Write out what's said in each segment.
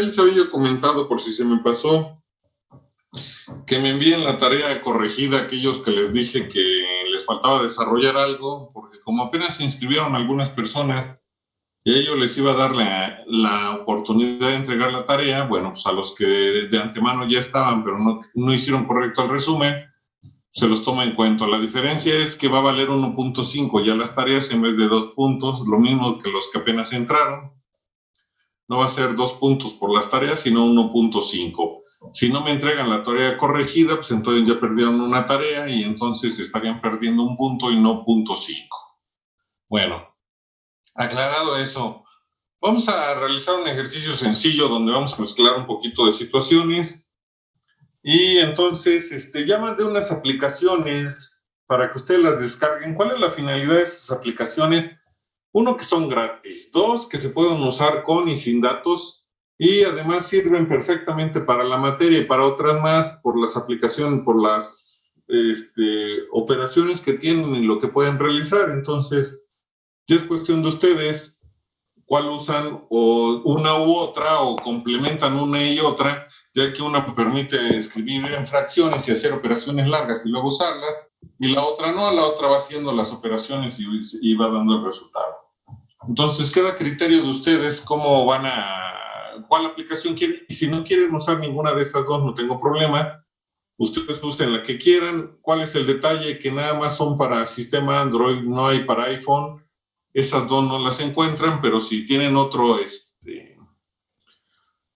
les había comentado, por si se me pasó, que me envíen la tarea corregida a aquellos que les dije que les faltaba desarrollar algo, porque como apenas se inscribieron algunas personas y a ellos les iba a dar la oportunidad de entregar la tarea, bueno, pues a los que de antemano ya estaban, pero no hicieron correcto el resumen, se los toma en cuenta. La diferencia es que va a valer 1.5 ya las tareas en vez de 2 puntos, lo mismo que los que apenas entraron. No va a ser 2 puntos por las tareas, sino 1.5. Si no me entregan la tarea corregida, pues entonces ya perdieron una tarea y entonces estarían perdiendo un punto y no 0.5. Bueno, aclarado eso, vamos a realizar un ejercicio sencillo donde vamos a mezclar un poquito de situaciones y entonces ya mandé unas aplicaciones para que ustedes las descarguen. ¿Cuál es la finalidad de estas aplicaciones? Uno, que son gratis. Dos, que se pueden usar con y sin datos. Y además sirven perfectamente para la materia y para otras más por las aplicaciones, por las operaciones que tienen y lo que pueden realizar. Entonces, ya es cuestión de ustedes cuál usan, o una u otra, o complementan una y otra, ya que una permite escribir en fracciones y hacer operaciones largas y luego usarlas, y la otra no, la otra va haciendo las operaciones y va dando el resultado. Entonces queda a criterio de ustedes cómo cuál aplicación quieren, y si no quieren usar ninguna de estas dos, no tengo problema, ustedes usen la que quieran. ¿Cuál es el detalle? Que nada más son para sistema Android, no hay para iPhone. Esas dos no las encuentran, pero si tienen otra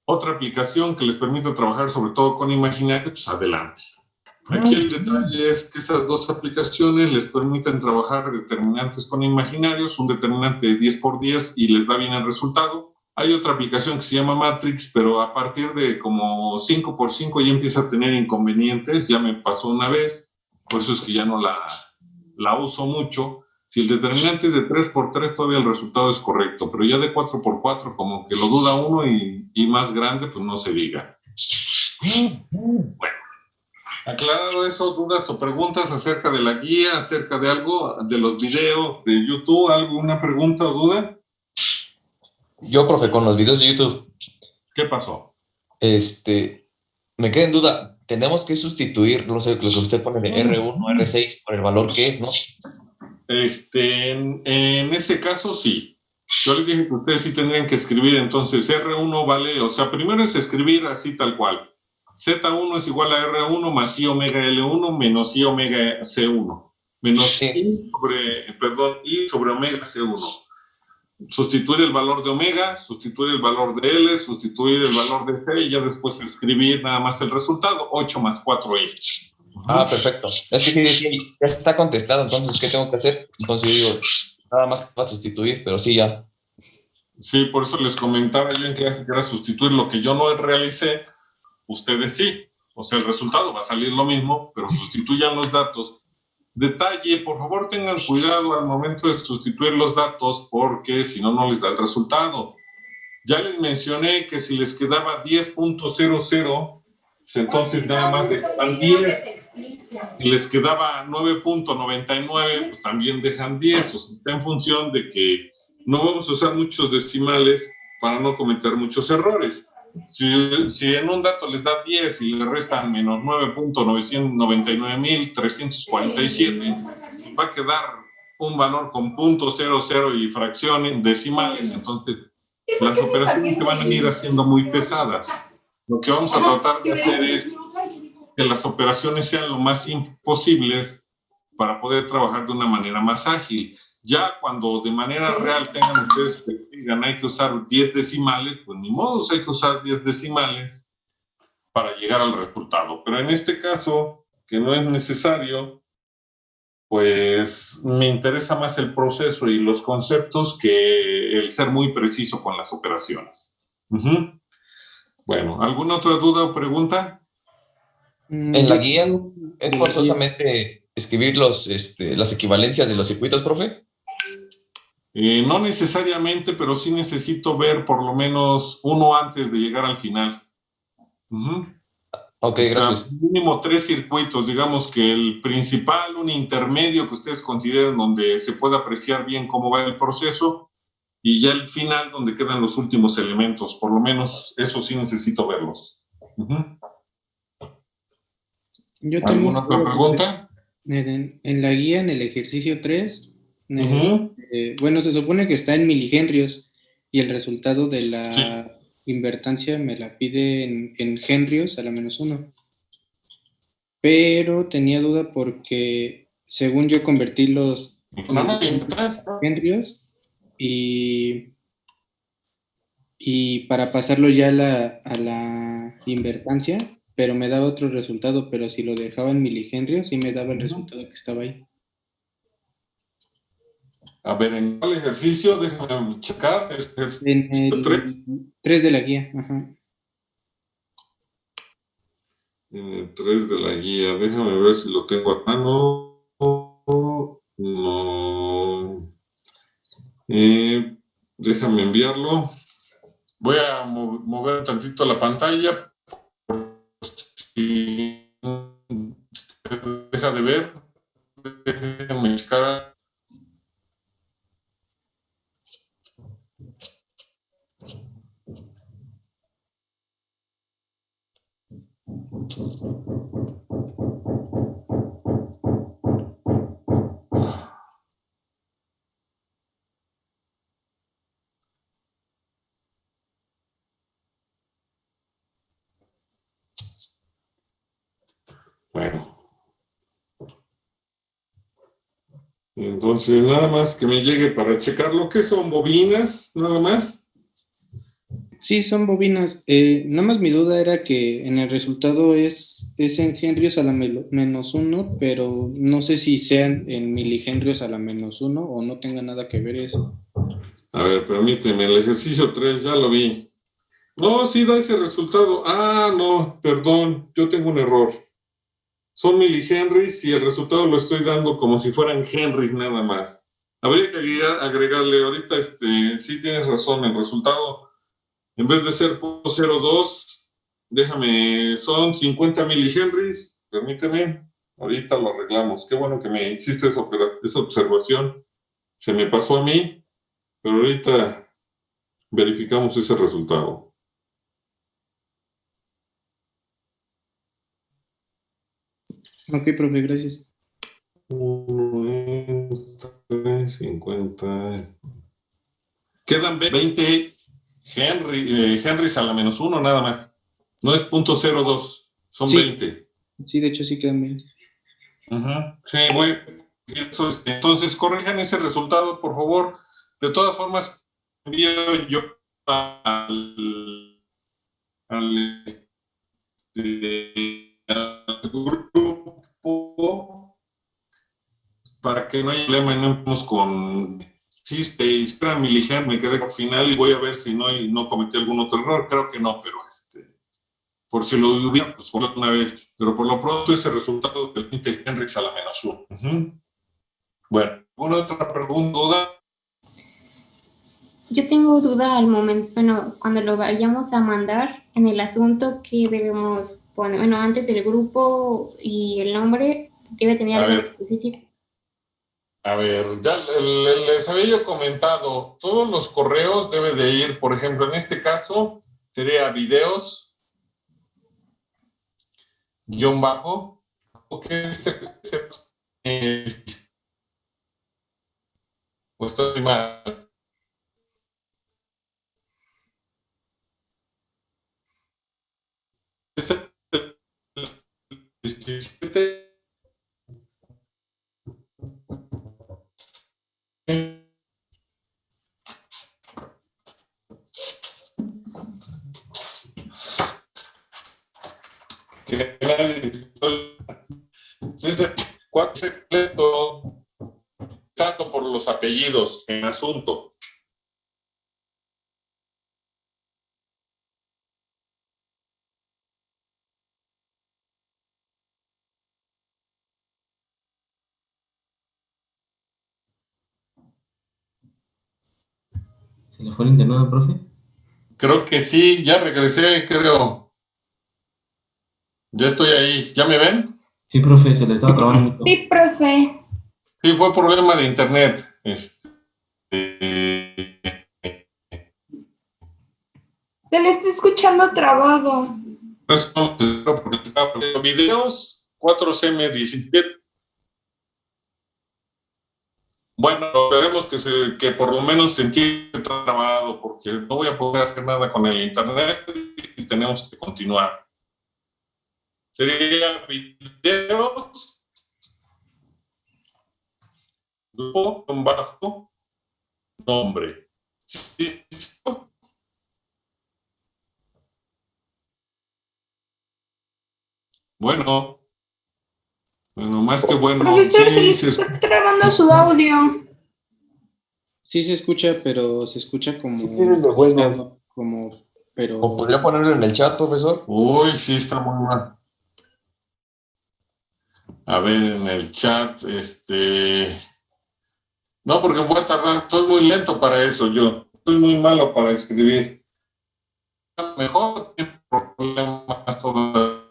aplicación que les permita trabajar sobre todo con imaginario, pues adelante. Aquí el detalle es que estas dos aplicaciones les permiten trabajar determinantes con imaginarios, un determinante de 10 por 10 y les da bien el resultado. Hay otra aplicación que se llama Matrix, pero a partir de como 5 por 5 ya empieza a tener inconvenientes. Ya me pasó una vez, por eso es que ya no la uso mucho. Si el determinante es de 3 por 3 todavía el resultado es correcto, pero ya de 4 por 4 como que lo duda uno y más grande, pues no se diga. Bueno. Aclarado eso, dudas o preguntas acerca de la guía, acerca de algo, de los videos de YouTube, ¿alguna pregunta o duda? Yo, profe, con los videos de YouTube. ¿Qué pasó? Me queda en duda, tenemos que sustituir, no sé, lo que usted pone de R1, R6 por el valor que es, ¿no? En ese caso, sí. Yo les dije que ustedes sí tendrían que escribir, entonces R1 vale, o sea, primero es escribir así tal cual. Z1 es igual a R1 más I omega L1 menos I omega C1. Menos sí. I sobre omega C1. Sustituir el valor de omega, sustituir el valor de L, sustituir el valor de C y ya después escribir nada más el resultado, 8 más 4I. Ah, perfecto. Es que sí, ya está contestado, entonces, ¿qué tengo que hacer? Entonces digo, nada más va a sustituir, pero sí, ya. Sí, por eso les comentaba yo en clase que era sustituir lo que yo no realicé, ustedes sí. O sea, el resultado va a salir lo mismo, pero sustituyan los datos. Detalle, por favor tengan cuidado al momento de sustituir los datos porque si no, no les da el resultado. Ya les mencioné que si les quedaba 10.00, pues entonces nada más dejaban 10. Si les quedaba 9.99, pues también dejan 10. O sea, está en función de que no vamos a usar muchos decimales para no cometer muchos errores. Si en un dato les da 10 y le restan menos 9.999.347, va a quedar un valor con .00 y fracciones decimales, entonces las operaciones que van a ir haciendo muy pesadas. Lo que vamos a tratar de hacer es que las operaciones sean lo más imposibles para poder trabajar de una manera más ágil. Ya cuando de manera real tengan ustedes que digan hay que usar 10 decimales, pues ni modo, hay que usar 10 decimales para llegar al resultado. Pero en este caso, que no es necesario, pues me interesa más el proceso y los conceptos que el ser muy preciso con las operaciones. Bueno, ¿alguna otra duda o pregunta? En la guía es forzosamente escribir las equivalencias de los circuitos, profe. No necesariamente, pero sí necesito ver por lo menos uno antes de llegar al final. Ok, gracias. Mínimo 3 circuitos, digamos que el principal, un intermedio que ustedes consideren donde se pueda apreciar bien cómo va el proceso, y ya el final donde quedan los últimos elementos. Por lo menos eso sí necesito verlos. Yo ¿Alguna otra pregunta? En la guía, en el ejercicio 3, bueno, se supone que está en milihenrios y el resultado de la invertancia me la pide en henrios a la -1. Pero tenía duda porque, según yo, convertí los henrios y para pasarlo ya a la invertancia, pero me daba otro resultado, pero si lo dejaba en milihenrios, sí me daba el resultado que estaba ahí. A ver, ¿en cuál ejercicio? Déjame checar. En el 3 de la guía, ajá. En el 3 de la guía, déjame ver si lo tengo a mano. No. Déjame enviarlo. Voy a mover un tantito la pantalla. Si deja de ver, déjame checar. Bueno. Entonces, nada más que me llegue para checarlo. ¿Qué son bobinas? Nada más. Sí, son bobinas. Nada más mi duda era que en el resultado es en henrios a la -1, pero no sé si sean en milihenrios a la -1 o no tenga nada que ver eso. A ver, permíteme, el ejercicio 3 ya lo vi. No, sí da ese resultado. Ah, no, perdón, yo tengo un error. Son milihenries y el resultado lo estoy dando como si fueran henries nada más. Habría que agregarle ahorita, sí tienes razón, el resultado, en vez de ser 0.02, déjame, son 50 milihenries, permíteme, ahorita lo arreglamos. Qué bueno que me hiciste esa observación. Se me pasó a mí, pero ahorita verificamos ese resultado. Ok, profe, gracias. 50. Quedan 20 henries a la -1 nada más. No es 0.02, son Sí. 20. Sí, de hecho sí quedan 20. Sí, entonces corrijan ese resultado, por favor. De todas formas, envío yo al grupo para que no haya problema y no empecemos con espera miligen, me quedé por final y voy a ver si no cometí algún otro error. Creo que no, pero por si lo hubiera, pues por una vez. Pero por lo pronto ese resultado del 20 henries a la -1. Bueno, ¿alguna otra pregunta, duda? Yo tengo duda al momento, bueno, cuando lo vayamos a mandar en el asunto que debemos poner, bueno, antes del grupo y el nombre, debe tener algo específico. A ver, ya les había yo comentado, todos los correos deben de ir, por ejemplo, en este caso, sería videos, _ porque pues estoy mal. Este 17 que ese cuadro secreto, tanto por los apellidos en asunto. ¿Se le fue el internet, profe? Creo que sí, ya regresé, creo. Ya estoy ahí. ¿Ya me ven? Sí, profe, se le estaba trabando mucho. Sí, profe. Sí, fue problema de internet. Se le está escuchando trabado. Porque estaba poniendo videos 4CM17. Bueno, esperemos que por lo menos se entienda trabado, porque no voy a poder hacer nada con el internet y tenemos que continuar. Sería videos, grupo, con bajo, nombre. ¿Sí? Bueno, más que bueno, Profesor, se le sí, está trabando su audio. Sí se escucha, pero se escucha como... Tienes de buenas. Como, pero... ¿O podría ponerlo en el chat, profesor? Uy, sí está muy mal. A ver, en el chat, no, porque voy a tardar, soy muy lento para eso yo. Soy muy malo para escribir. Mejor tiene problemas todavía.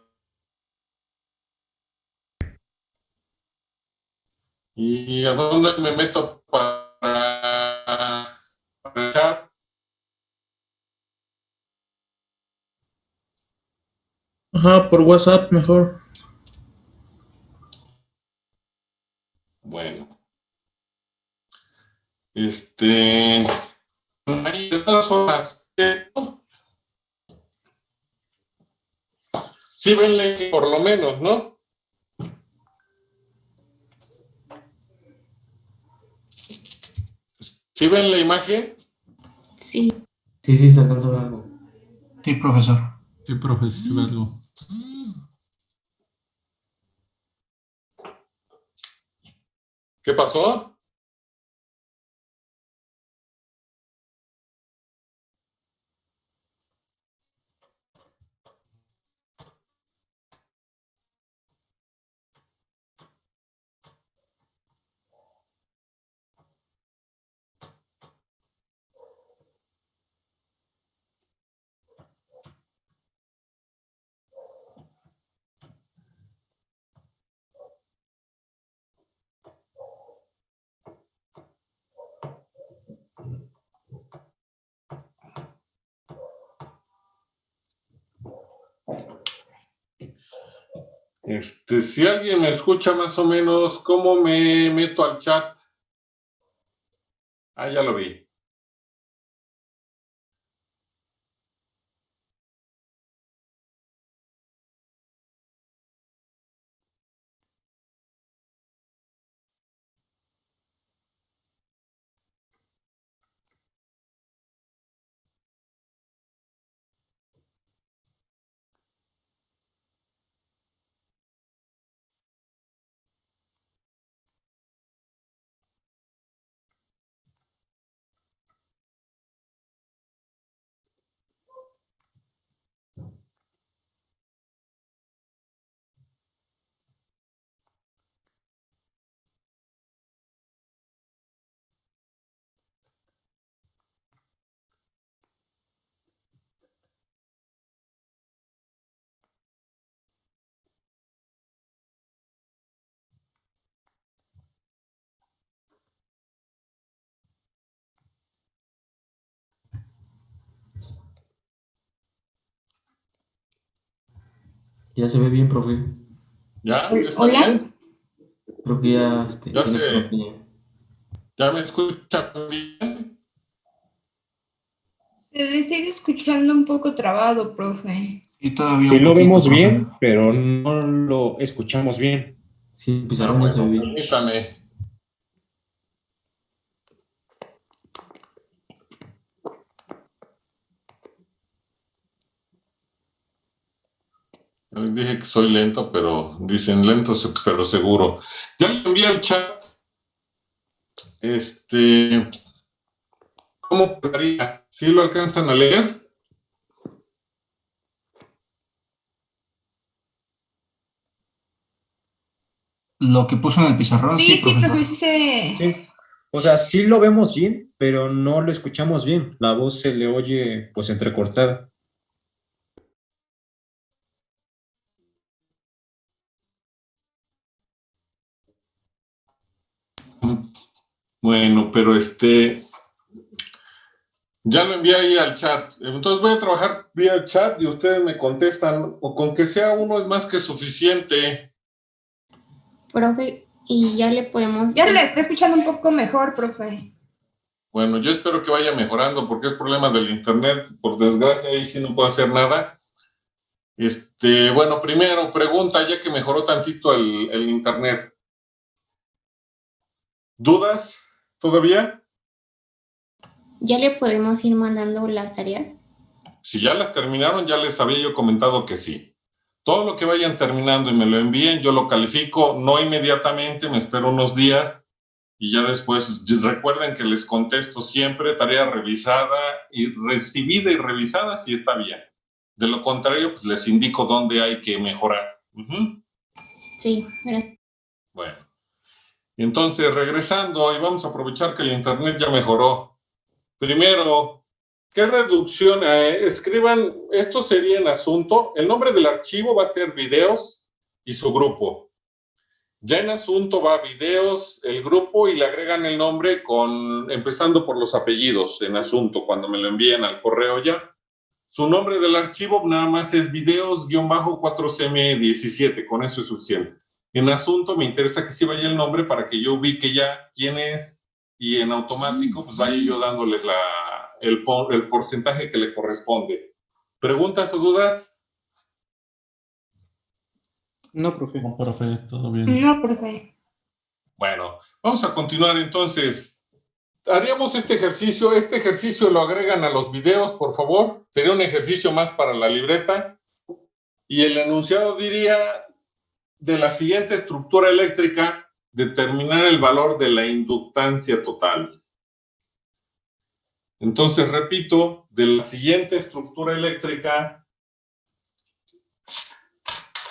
¿Y a dónde me meto para el chat? Ajá, por WhatsApp mejor. Bueno, hay de todas formas, sí venle que por lo menos, ¿no? ¿Sí ven la imagen? Sí. Sí, se alcanza a ver algo. Sí, profesor. Sí, profe, sí se ve algo. ¿Qué pasó? Si alguien me escucha más o menos, ¿cómo me meto al chat? Ah, ya lo vi. Ya se ve bien, profe. ¿Ya? ¿Ya está Hola. bien? Creo que ya Ya tiene sé. propia. ¿Ya me escuchan bien? Se le sigue escuchando un poco trabado, profe. Y todavía Sí un lo poquito, vemos profe. bien, pero no lo escuchamos bien. Sí, el pizarrón ya se ve Bueno, bien. permítame. Les dije que soy lento, pero dicen lento, pero seguro. Ya le envié al chat. ¿Cómo quedaría? ¿Sí lo alcanzan a leer? Lo que puso en el pizarrón, sí, Sí, profesor. profe, sí se... Sí. O sea, sí lo vemos bien, pero no lo escuchamos bien. La voz se le oye pues entrecortada. Bueno, pero Ya lo envié ahí al chat. Entonces voy a trabajar vía chat y ustedes me contestan. O con que sea uno es más que suficiente. Profe, y ya le podemos... Ya le está escuchando un poco mejor, profe. Bueno, yo espero que vaya mejorando porque es problema del internet. Por desgracia, ahí sí no puedo hacer nada. Bueno, primero, pregunta, ya que mejoró tantito el internet. ¿Dudas todavía? ¿Ya le podemos ir mandando las tareas? Si ya las terminaron, ya les había yo comentado que sí. Todo lo que vayan terminando y me lo envíen, yo lo califico, no inmediatamente, me espero unos días y ya después, recuerden que les contesto siempre tarea revisada y recibida y revisada si está bien. De lo contrario, pues les indico dónde hay que mejorar. Sí, gracias. Bueno, entonces regresando, y vamos a aprovechar que el internet ya mejoró. Primero, ¿qué reducción? Escriban, esto sería en asunto, el nombre del archivo va a ser videos y su grupo. Ya en asunto va videos, el grupo y le agregan el nombre empezando por los apellidos en asunto, cuando me lo envíen al correo ya. Su nombre del archivo nada más es videos-4cm17, con eso es suficiente. En asunto me interesa que sí vaya el nombre para que yo ubique ya quién es y en automático pues vaya yo dándole el porcentaje que le corresponde. ¿Preguntas o dudas? No, profe. No, profe, todo bien. No, profe. Bueno, vamos a continuar entonces. Haríamos este ejercicio. Este ejercicio lo agregan a los videos, por favor. Sería un ejercicio más para la libreta. Y el enunciado diría, de la siguiente estructura eléctrica, determinar el valor de la inductancia total. Entonces, repito, de la siguiente estructura eléctrica,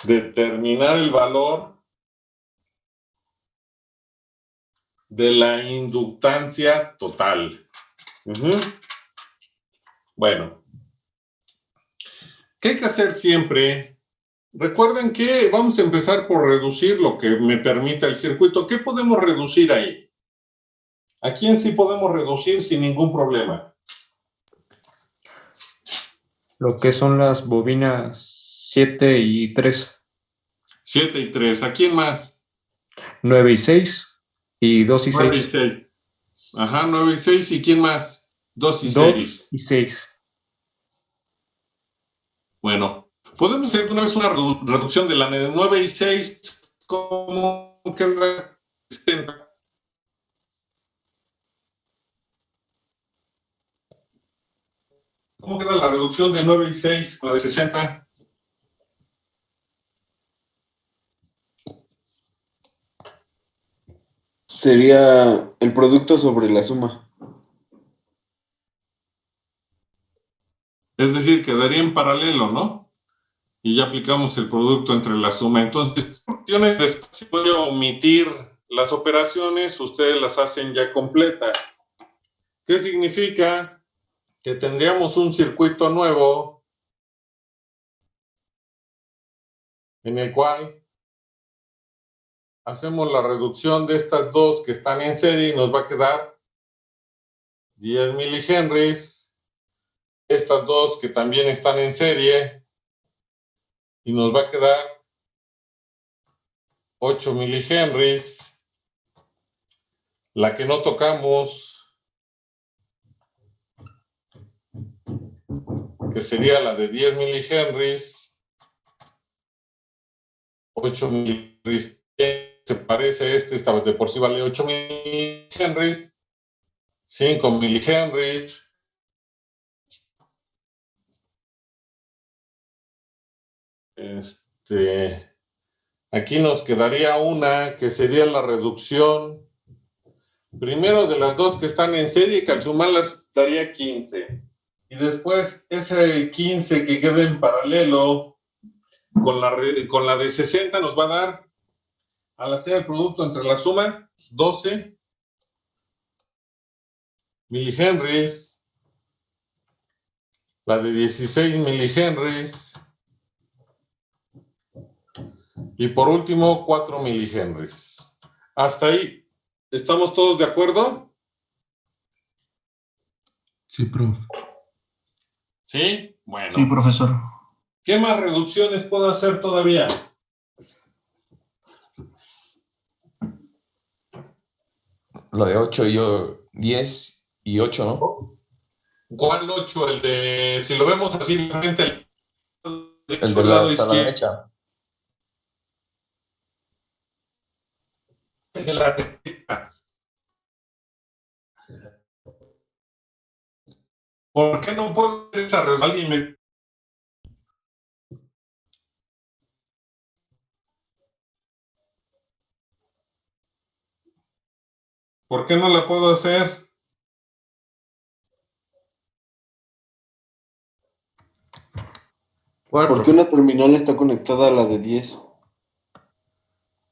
determinar el valor de la inductancia total. Bueno, ¿qué hay que hacer siempre? Recuerden que vamos a empezar por reducir lo que me permita el circuito. ¿Qué podemos reducir ahí? ¿A quién sí podemos reducir sin ningún problema? Lo que son las bobinas 7 y 3. 7 y 3. ¿A quién más? 9 y 6 y 2 y 9 y 6. 6. Ajá, 9 y 6. ¿Y quién más? 2 y 2 6. y 6. Bueno, podemos hacer una vez una reducción de la 9 y 6. ¿Cómo queda? ¿Cómo queda la reducción de 9 y 6 con la de 60? Sería el producto sobre la suma. Es decir, quedaría en paralelo, ¿no? Y ya aplicamos el producto entre la suma. Entonces, después voy a omitir las operaciones, ustedes las hacen ya completas. ¿Qué significa? Que tendríamos un circuito nuevo en el cual hacemos la reducción de estas dos que están en serie y nos va a quedar 10 milihenries. Estas dos que también están en serie y nos va a quedar 8 milihenries. La que no tocamos, que sería la de 10 milihenries, 8 milihenries, se parece a esta de por sí vale 8 milihenries, 5 milihenries, aquí nos quedaría una que sería la reducción primero de las dos que están en serie, que al sumarlas daría 15. Y después ese 15 que queda en paralelo con la de 60 nos va a dar, al hacer el producto entre la suma, 12 milihenries, la de 16 milihenries, y por último 4 milihenries. Hasta ahí, ¿estamos todos de acuerdo? Sí, profe. ¿Sí? Bueno. Sí, profesor. ¿Qué más reducciones puedo hacer todavía? Lo de 8 y 10 y 8, ¿no? ¿Cuál 8? El de, si lo vemos así, diferente, El de la derecha. El de la derecha. ¿Por qué no puedo desarrollar? Alguien me... ¿Por qué no la puedo hacer? Porque una terminal está conectada a la de 10.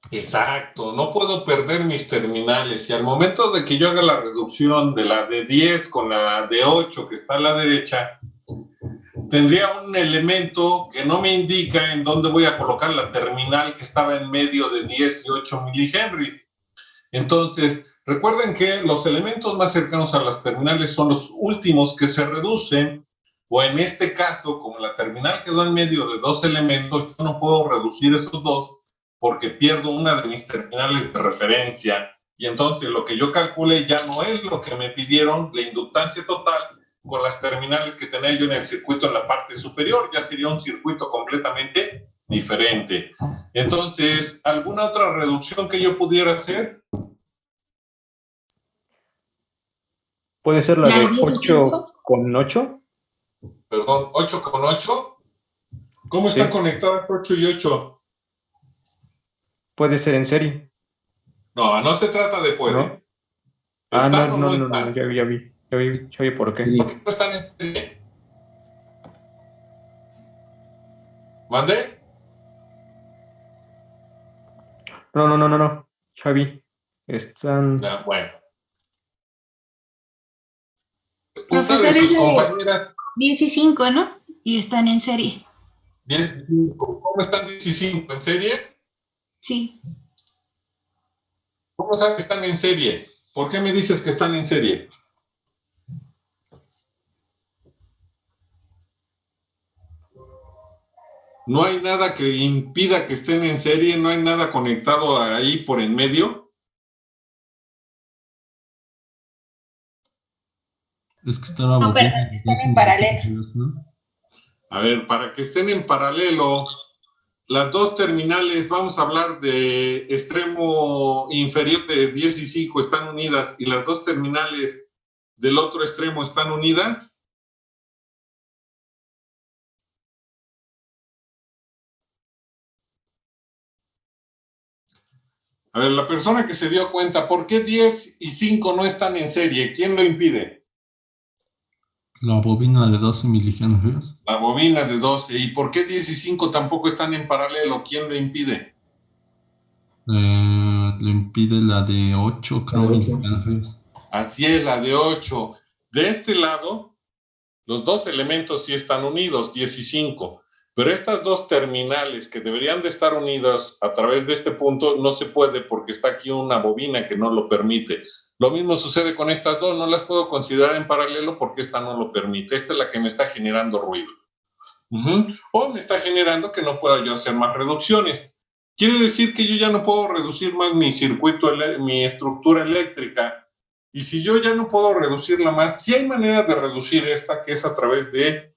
Exacto, no puedo perder mis terminales y al momento de que yo haga la reducción de la de 10 con la de 8 que está a la derecha, tendría un elemento que no me indica en dónde voy a colocar la terminal que estaba en medio de 10 y 8 milihenries. Entonces, recuerden que los elementos más cercanos a las terminales son los últimos que se reducen, o en este caso, como la terminal quedó en medio de dos elementos, yo no puedo reducir esos dos porque pierdo una de mis terminales de referencia, y entonces lo que yo calcule ya no es lo que me pidieron, la inductancia total, con las terminales que tenía yo en el circuito en la parte superior, ya sería un circuito completamente diferente. Entonces, ¿alguna otra reducción que yo pudiera hacer? ¿Puede ser la de 8 con 8? Perdón, 8 con 8. ¿Cómo Sí. están conectadas 8 y 8? Puede ser en serie. No, no se trata de puede. ¿No? Ah, ¿Están no, o no, no no, están? no, ya vi por qué. ¿Por qué no están en serie? ¿Mandé? No, ya vi. Están... No, bueno. Una de Profesor, sus es de compañeras, 10 y 5, ¿no? Y están en serie. 10 y 5. ¿Cómo están 10 y 5? ¿En serie? Sí. ¿Cómo sabes que están en serie? ¿Por qué me dices que están en serie? ¿No hay nada que impida que estén en serie? ¿No hay nada conectado ahí por en medio? Es que está la No, pero bobina. están en paralelo. ¿No? A ver, para que estén en paralelo, las dos terminales, vamos a hablar de extremo inferior de 10 y 5 están unidas y las dos terminales del otro extremo están unidas. A ver, la persona que se dio cuenta, ¿por qué 10 y 5 no están en serie? ¿Quién lo impide? La bobina de 12 milihenries. La bobina de 12. ¿Y por qué 10 y 5 tampoco están en paralelo? ¿Quién lo impide? Lo impide la de 8, creo, milihenries. Así es, la de 8. De este lado, los dos elementos sí están unidos, 10 y 5. Pero estas dos terminales que deberían de estar unidas a través de este punto no se puede porque está aquí una bobina que no lo permite. Lo mismo sucede con estas dos, no las puedo considerar en paralelo porque esta no lo permite. Esta es la que me está generando ruido. O me está generando que no pueda yo hacer más reducciones. Quiere decir que yo ya no puedo reducir más mi circuito, mi estructura eléctrica. Y si yo ya no puedo reducirla más, sí hay manera de reducir esta, que es a través de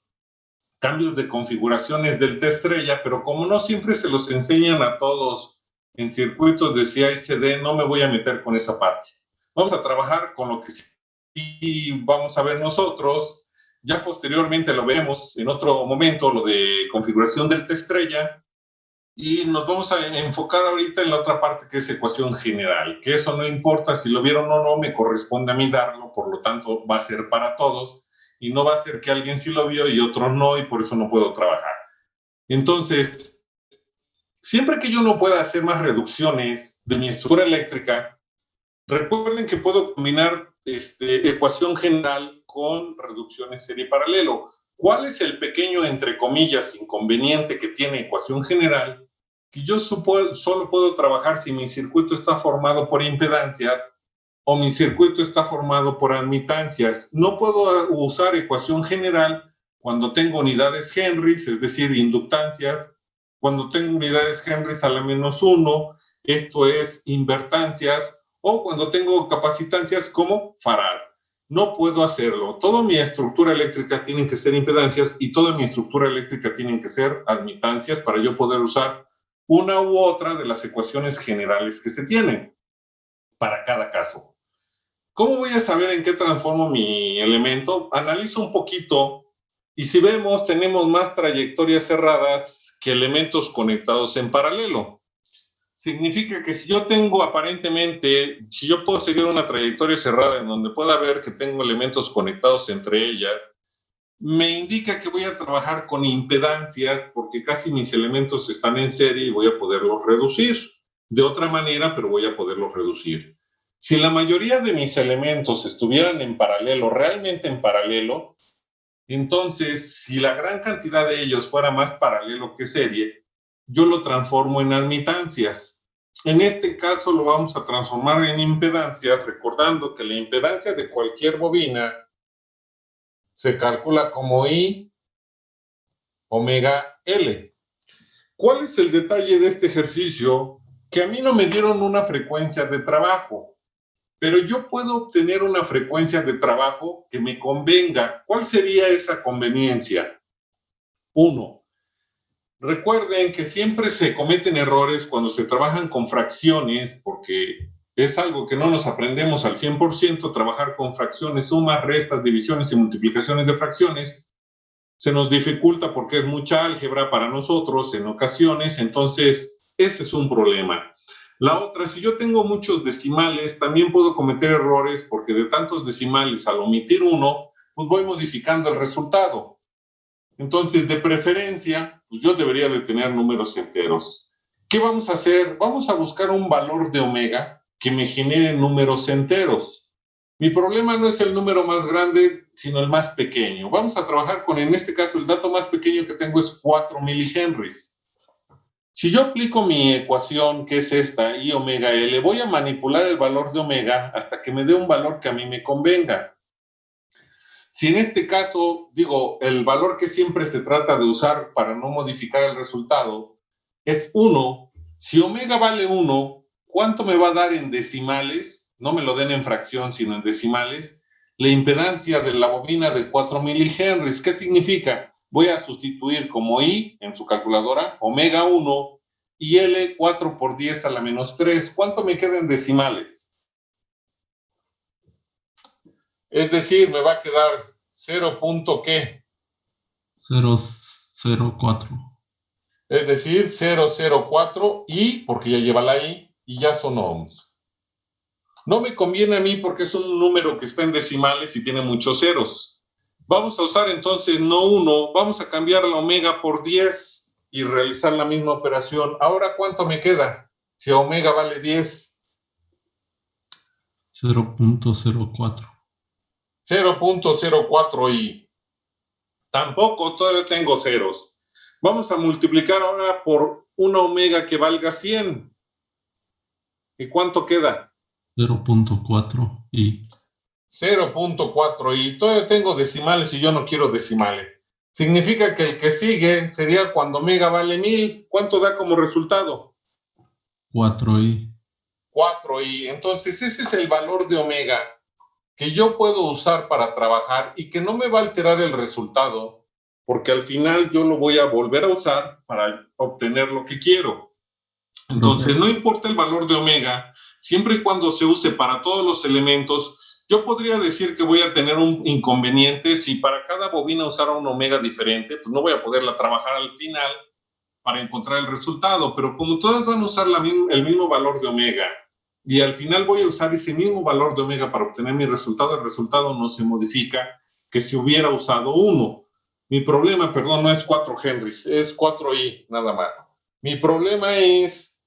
cambios de configuraciones del T-estrella, pero como no siempre se los enseñan a todos en circuitos de CI/CD, no me voy a meter con esa parte. Vamos a trabajar con lo que sí vamos a ver nosotros. Ya posteriormente lo veremos en otro momento, lo de configuración del T-estrella, y nos vamos a enfocar ahorita en la otra parte que es ecuación general, que eso no importa si lo vieron o no, me corresponde a mí darlo, por lo tanto va a ser para todos, y no va a ser que alguien sí lo vio y otro no, y por eso no puedo trabajar. Entonces, siempre que yo no pueda hacer más reducciones de mi estructura eléctrica, recuerden que puedo combinar ecuación general con reducciones serie paralelo. ¿Cuál es el pequeño, entre comillas, inconveniente que tiene ecuación general? Que yo solo puedo trabajar si mi circuito está formado por impedancias o mi circuito está formado por admitancias. No puedo usar ecuación general cuando tengo unidades Henrys, es decir, inductancias, cuando tengo unidades Henrys a la -1, esto es invertancias, o cuando tengo capacitancias como Farad. No puedo hacerlo. Toda mi estructura eléctrica tiene que ser impedancias y toda mi estructura eléctrica tiene que ser admitancias para yo poder usar una u otra de las ecuaciones generales que se tienen para cada caso. ¿Cómo voy a saber en qué transformo mi elemento? Analizo un poquito y si vemos, tenemos más trayectorias cerradas que elementos conectados en paralelo. Significa que si yo tengo aparentemente, si yo puedo seguir una trayectoria cerrada en donde pueda ver que tengo elementos conectados entre ellas, me indica que voy a trabajar con impedancias porque casi mis elementos están en serie y voy a poderlos reducir. De otra manera, pero voy a poderlos reducir. Si la mayoría de mis elementos estuvieran en paralelo, realmente en paralelo, entonces, si la gran cantidad de ellos fuera más paralelo que serie, yo lo transformo en admitancias. En este caso lo vamos a transformar en impedancias, recordando que la impedancia de cualquier bobina se calcula como I omega L. ¿Cuál es el detalle de este ejercicio? Que a mí no me dieron una frecuencia de trabajo, pero yo puedo obtener una frecuencia de trabajo que me convenga. ¿Cuál sería esa conveniencia? 1. Recuerden que siempre se cometen errores cuando se trabajan con fracciones, porque es algo que no nos aprendemos al 100%, trabajar con fracciones, sumas, restas, divisiones y multiplicaciones de fracciones. Se nos dificulta porque es mucha álgebra para nosotros en ocasiones, entonces ese es un problema. La otra, si yo tengo muchos decimales, también puedo cometer errores porque de tantos decimales al omitir uno, pues voy modificando el resultado. Entonces, de preferencia, pues yo debería de tener números enteros. ¿Qué vamos a hacer? Vamos a buscar un valor de omega que me genere números enteros. Mi problema no es el número más grande, sino el más pequeño. Vamos a trabajar con, en este caso, el dato más pequeño que tengo es 4 milihenries. Si yo aplico mi ecuación, que es esta, I omega L, voy a manipular el valor de omega hasta que me dé un valor que a mí me convenga. Si en este caso, digo, el valor que siempre se trata de usar para no modificar el resultado es 1. Si omega vale 1, ¿cuánto me va a dar en decimales? No me lo den en fracción, sino en decimales. La impedancia de la bobina de 4 milihenries. ¿Qué significa? Voy a sustituir como I en su calculadora, omega 1 y L 4 por 10 a la menos 3. ¿Cuánto me queda en decimales? Es decir, me va a quedar 0. ¿Qué? 004. Es decir, 004 y, porque ya lleva la I, y ya son ohms. No me conviene a mí porque es un número que está en decimales y tiene muchos ceros. Vamos a usar entonces no 1, vamos a cambiar la omega por 10 y realizar la misma operación. Ahora, ¿cuánto me queda? Si omega vale 10. 0.04. 0.04 y tampoco todavía tengo ceros. Vamos a multiplicar ahora por una omega que valga 100. ¿Y cuánto queda? 0.4 y 0.4 y todavía tengo decimales y yo no quiero decimales. Significa que el que sigue sería cuando omega vale 1000. ¿Cuánto da como resultado? 4i. 4i. Entonces ese es el valor de omega que yo puedo usar para trabajar y que no me va a alterar el resultado, porque al final yo lo voy a volver a usar para obtener lo que quiero. Entonces, no importa el valor de omega, siempre y cuando se use para todos los elementos, yo podría decir que voy a tener un inconveniente si para cada bobina usara un omega diferente, pues no voy a poderla trabajar al final para encontrar el resultado, pero como todas van a usar el mismo valor de omega, y al final voy a usar ese mismo valor de omega para obtener mi resultado, el resultado no se modifica que si hubiera usado 1. Mi problema, perdón, no es 4 henrys, es 4i nada más. Mi problema es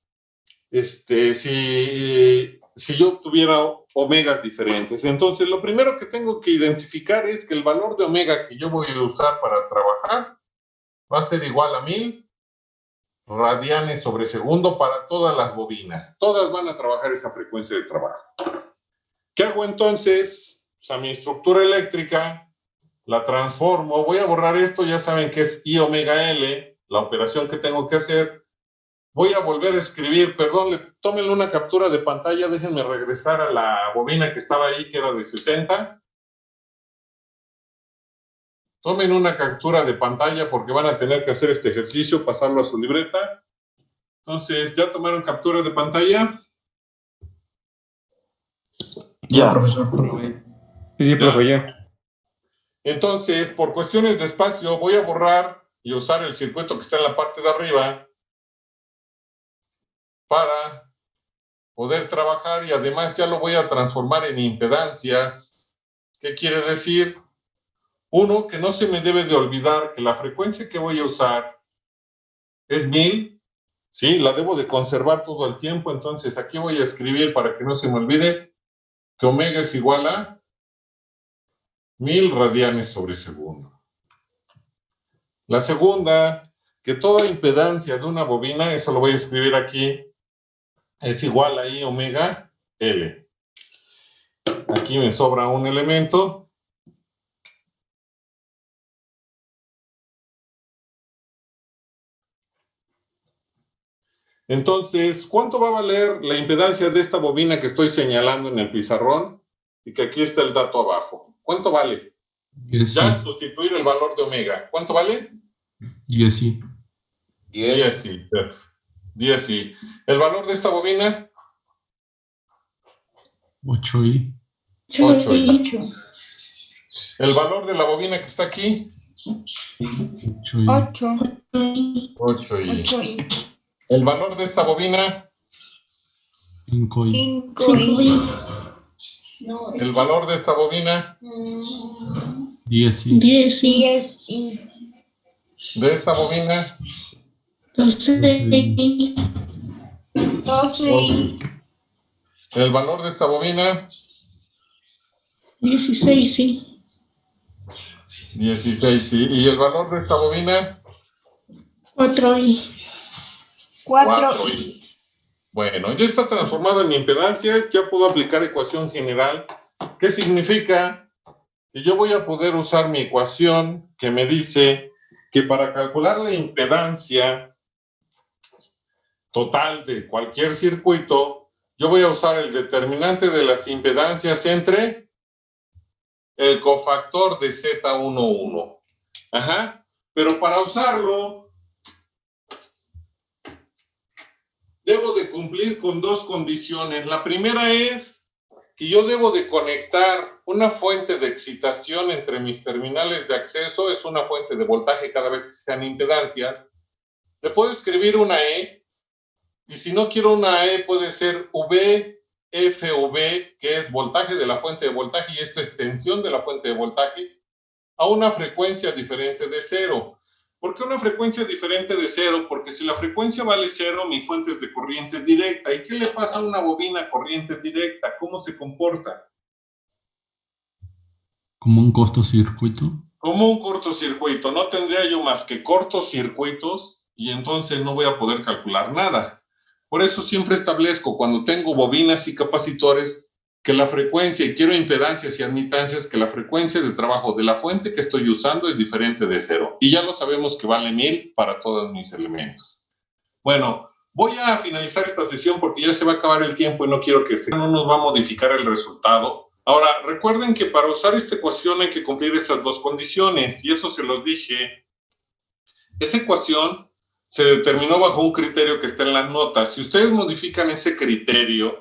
si yo tuviera omegas diferentes. Entonces, lo primero que tengo que identificar es que el valor de omega que yo voy a usar para trabajar va a ser igual a 1000 radianes sobre segundo para todas las bobinas. Todas van a trabajar esa frecuencia de trabajo. ¿Qué hago entonces? Pues a mi estructura eléctrica la transformo. Voy a borrar esto, ya saben que es I omega L, la operación que tengo que hacer. Voy a volver a escribir, perdón, tómenle una captura de pantalla, déjenme regresar a la bobina que estaba ahí, que era de 60. Tomen una captura de pantalla porque van a tener que hacer este ejercicio, pasarlo a su libreta. Entonces, ¿ya tomaron captura de pantalla? Ya, profesor. Sí, profe, ya. Entonces, por cuestiones de espacio, voy a borrar y usar el circuito que está en la parte de arriba para poder trabajar, y además ya lo voy a transformar en impedancias. ¿Qué quiere decir? Uno, que no se me debe de olvidar que la frecuencia que voy a usar es 1000. Sí, la debo de conservar todo el tiempo, entonces aquí voy a escribir para que no se me olvide que omega es igual a 1000 radianes sobre segundo. La segunda, que toda impedancia de una bobina, eso lo voy a escribir aquí, es igual a I omega L. Aquí me sobra un elemento. Entonces, ¿cuánto va a valer la impedancia de esta bobina que estoy señalando en el pizarrón? Y que aquí está el dato abajo. ¿Cuánto vale? Ya al sustituir el valor de omega. ¿Cuánto vale? 10 sí. 10 sí. 10 sí. ¿El valor de esta bobina? 8 y. 8 y. ¿El valor de la bobina que está aquí? 8 y. 8 y. ¿El valor de esta bobina? 5 y. 5 y. ¿El valor de esta bobina? 10 y. 10 y. ¿De esta bobina? 12 y. 12 y. ¿El valor de esta bobina? 16 y. 16 sí. ¿Y el valor de esta bobina? 4 y. 4 y. Bueno, ya está transformado en impedancias, ya puedo aplicar ecuación general. ¿Qué significa? Que yo voy a poder usar mi ecuación que me dice que para calcular la impedancia total de cualquier circuito, yo voy a usar el determinante de las impedancias entre el cofactor de Z11. Ajá. Pero para usarlo, debo de cumplir con dos condiciones. La primera es que yo debo de conectar una fuente de excitación entre mis terminales de acceso, es una fuente de voltaje cada vez que sean impedancias. Le puedo escribir una E, y si no quiero una E puede ser VFV, que es voltaje de la fuente de voltaje, y esto es tensión de la fuente de voltaje, a una frecuencia diferente de 0. ¿Por qué una frecuencia diferente de 0? Porque si la frecuencia vale 0, mi fuente es de corriente directa. ¿Y qué le pasa a una bobina corriente directa? ¿Cómo se comporta? Como un cortocircuito. Como un cortocircuito. No tendría yo más que cortocircuitos y entonces no voy a poder calcular nada. Por eso siempre establezco, cuando tengo bobinas y capacitores, que la frecuencia, y quiero impedancias y admitancias, que la frecuencia de trabajo de la fuente que estoy usando es diferente de 0. Y ya lo sabemos que vale 1000 para todos mis elementos. Bueno, voy a finalizar esta sesión porque ya se va a acabar el tiempo y no quiero que no nos va a modificar el resultado. Ahora, recuerden que para usar esta ecuación hay que cumplir esas dos condiciones, y eso se los dije. Esa ecuación se determinó bajo un criterio que está en las notas. Si ustedes modifican ese criterio,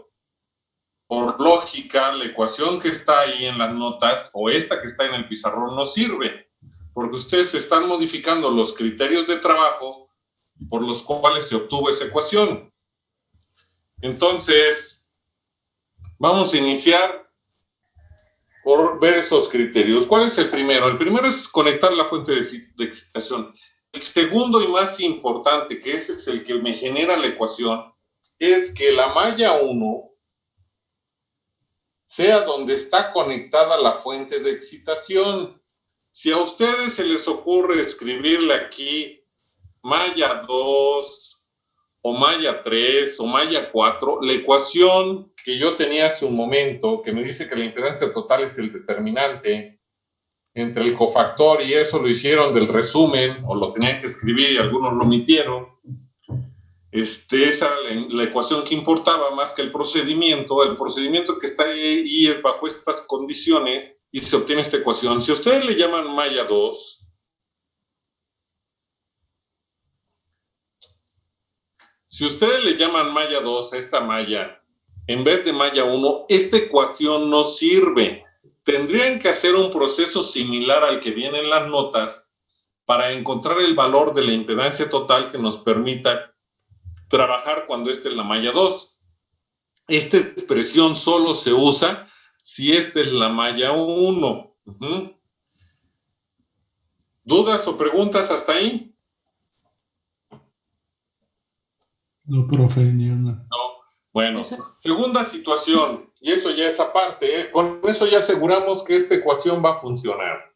por lógica, la ecuación que está ahí en las notas, o esta que está en el pizarrón, no sirve, porque ustedes están modificando los criterios de trabajo por los cuales se obtuvo esa ecuación. Entonces, vamos a iniciar por ver esos criterios. ¿Cuál es el primero? El primero es conectar la fuente de excitación. El segundo y más importante, que ese es el que me genera la ecuación, es que la malla 1 sea donde está conectada la fuente de excitación. Si a ustedes se les ocurre escribirle aquí malla 2 o malla 3 o malla 4, la ecuación que yo tenía hace un momento, que me dice que la impedancia total es el determinante entre el cofactor y eso lo hicieron del resumen, o lo tenían que escribir y algunos lo omitieron. Esa era la ecuación que importaba más que el procedimiento. El procedimiento que está ahí es bajo estas condiciones y se obtiene esta ecuación. Si ustedes le llaman malla 2, si ustedes le llaman malla 2 a esta malla, en vez de malla 1, esta ecuación no sirve. Tendrían que hacer un proceso similar al que viene en las notas para encontrar el valor de la impedancia total que nos permita trabajar cuando esta es la malla 2. Esta expresión solo se usa si esta es la malla 1. ¿Dudas o preguntas hasta ahí? No, profe, ni una. No. Bueno, segunda situación, y eso ya es aparte, con eso ya aseguramos que esta ecuación va a funcionar.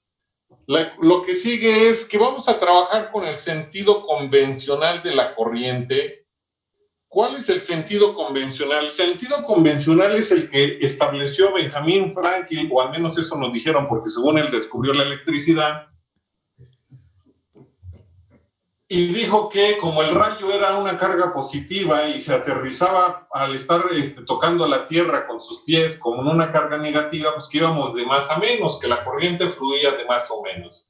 Lo que sigue es que vamos a trabajar con el sentido convencional de la corriente. ¿Cuál es el sentido convencional? El sentido convencional es el que estableció Benjamin Franklin, o al menos eso nos dijeron, porque según él descubrió la electricidad, y dijo que como el rayo era una carga positiva y se aterrizaba al estar tocando la tierra con sus pies como en una carga negativa, pues que íbamos de más a menos, que la corriente fluía de más o menos.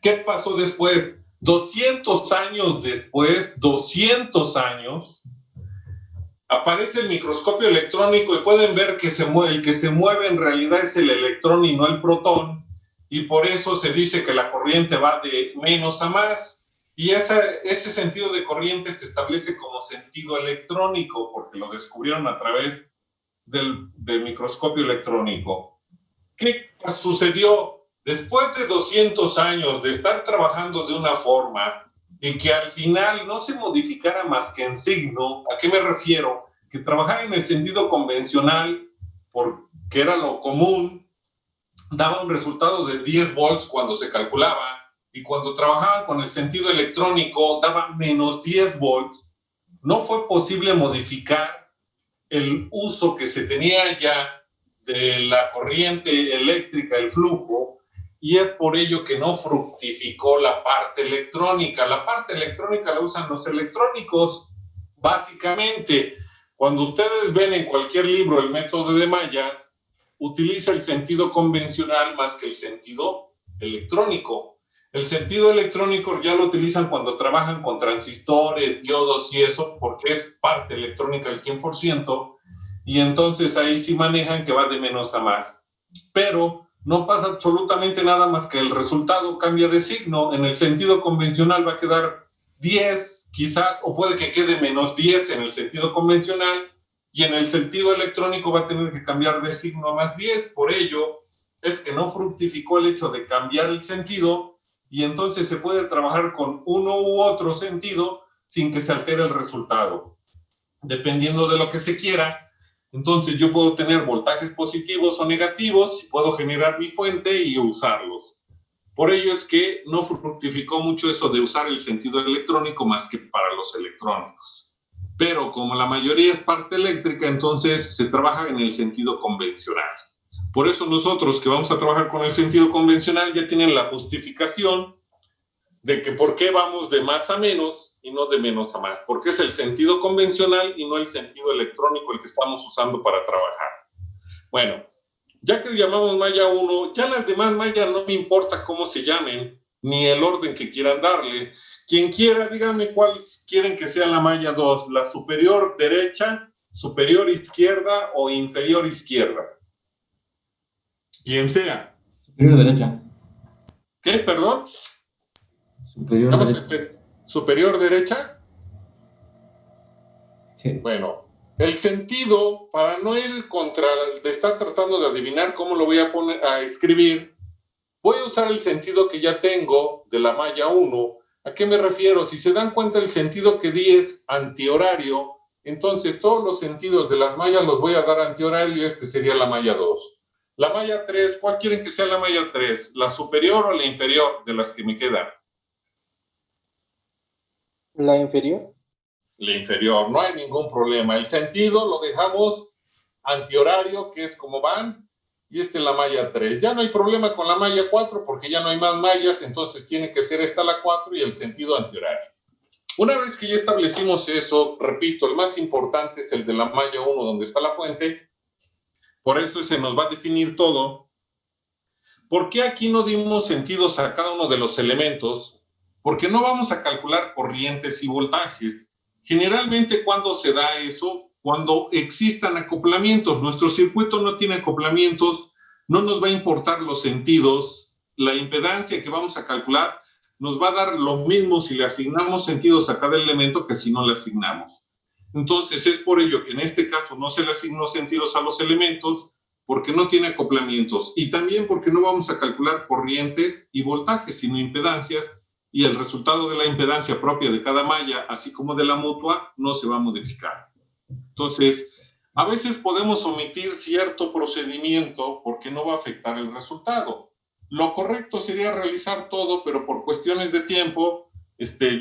¿Qué pasó después? 200 años después, 200 años, aparece el microscopio electrónico y pueden ver que el que se mueve en realidad es el electrón y no el protón. Y por eso se dice que la corriente va de menos a más. Y ese sentido de corriente se establece como sentido electrónico, porque lo descubrieron a través del microscopio electrónico. ¿Qué sucedió? Después de 200 años de estar trabajando de una forma y que al final no se modificara más que en signo, ¿a qué me refiero? Que trabajar en el sentido convencional, porque era lo común, daba un resultado de 10 volts cuando se calculaba, y cuando trabajaban con el sentido electrónico daba menos 10 volts. No fue posible modificar el uso que se tenía ya de la corriente eléctrica, el flujo, y es por ello que no fructificó la parte electrónica. La parte electrónica la usan los electrónicos, básicamente. Cuando ustedes ven en cualquier libro el método de mallas, utiliza el sentido convencional más que el sentido electrónico. El sentido electrónico ya lo utilizan cuando trabajan con transistores, diodos y eso, porque es parte electrónica al 100%, y entonces ahí sí manejan que va de menos a más. Pero no pasa absolutamente nada más que el resultado cambia de signo. En el sentido convencional va a quedar 10 quizás, o puede que quede menos 10 en el sentido convencional, y en el sentido electrónico va a tener que cambiar de signo a más 10. Por ello es que no fructificó el hecho de cambiar el sentido, y entonces se puede trabajar con uno u otro sentido sin que se altere el resultado. Dependiendo de lo que se quiera, entonces yo puedo tener voltajes positivos o negativos, puedo generar mi fuente y usarlos. Por ello es que no fructificó mucho eso de usar el sentido electrónico más que para los electrónicos. Pero como la mayoría es parte eléctrica, entonces se trabaja en el sentido convencional. Por eso nosotros que vamos a trabajar con el sentido convencional ya tienen la justificación de que por qué vamos de más a menos y no de menos a más. Porque es el sentido convencional y no el sentido electrónico el que estamos usando para trabajar. Bueno, ya que llamamos malla 1, ya las demás mallas no me importa cómo se llamen, ni el orden que quieran darle. Quien quiera, díganme cuál quieren que sea la malla 2, la superior derecha, superior izquierda o inferior izquierda. Quien sea. Superior derecha. ¿Qué? ¿Perdón? Superior derecha. ¿Superior derecha? Sí. Bueno, el sentido, para no ir contra, de estar tratando de adivinar cómo lo voy a escribir, voy a usar el sentido que ya tengo de la malla 1. ¿A qué me refiero? Si se dan cuenta, el sentido que di es antihorario, entonces todos los sentidos de las mallas los voy a dar antihorario y este sería la malla 2. La malla 3, ¿cuál quieren que sea la malla 3? ¿La superior o la inferior de las que me quedan? ¿La inferior? la inferior, no hay ningún problema. El sentido lo dejamos antihorario, que es como van, y esta es la malla 3. Ya no hay problema con la malla 4 porque ya no hay más mallas, entonces tiene que ser esta la 4 y el sentido antihorario. Una vez que ya establecimos eso, repito, el más importante es el de la malla 1, donde está la fuente. Por eso se nos va a definir todo. ¿Por qué aquí no dimos sentidos a cada uno de los elementos? Porque no vamos a calcular corrientes y voltajes. Generalmente, ¿cuándo se da eso? Cuando existan acoplamientos. Nuestro circuito no tiene acoplamientos, no nos va a importar los sentidos. La impedancia que vamos a calcular nos va a dar lo mismo si le asignamos sentidos a cada elemento que si no le asignamos. Entonces, es por ello que en este caso no se le asignó sentidos a los elementos, porque no tiene acoplamientos, y también porque no vamos a calcular corrientes y voltajes, sino impedancias, y el resultado de la impedancia propia de cada malla, así como de la mutua, no se va a modificar. Entonces, a veces podemos omitir cierto procedimiento porque no va a afectar el resultado. Lo correcto sería realizar todo, pero por cuestiones de tiempo,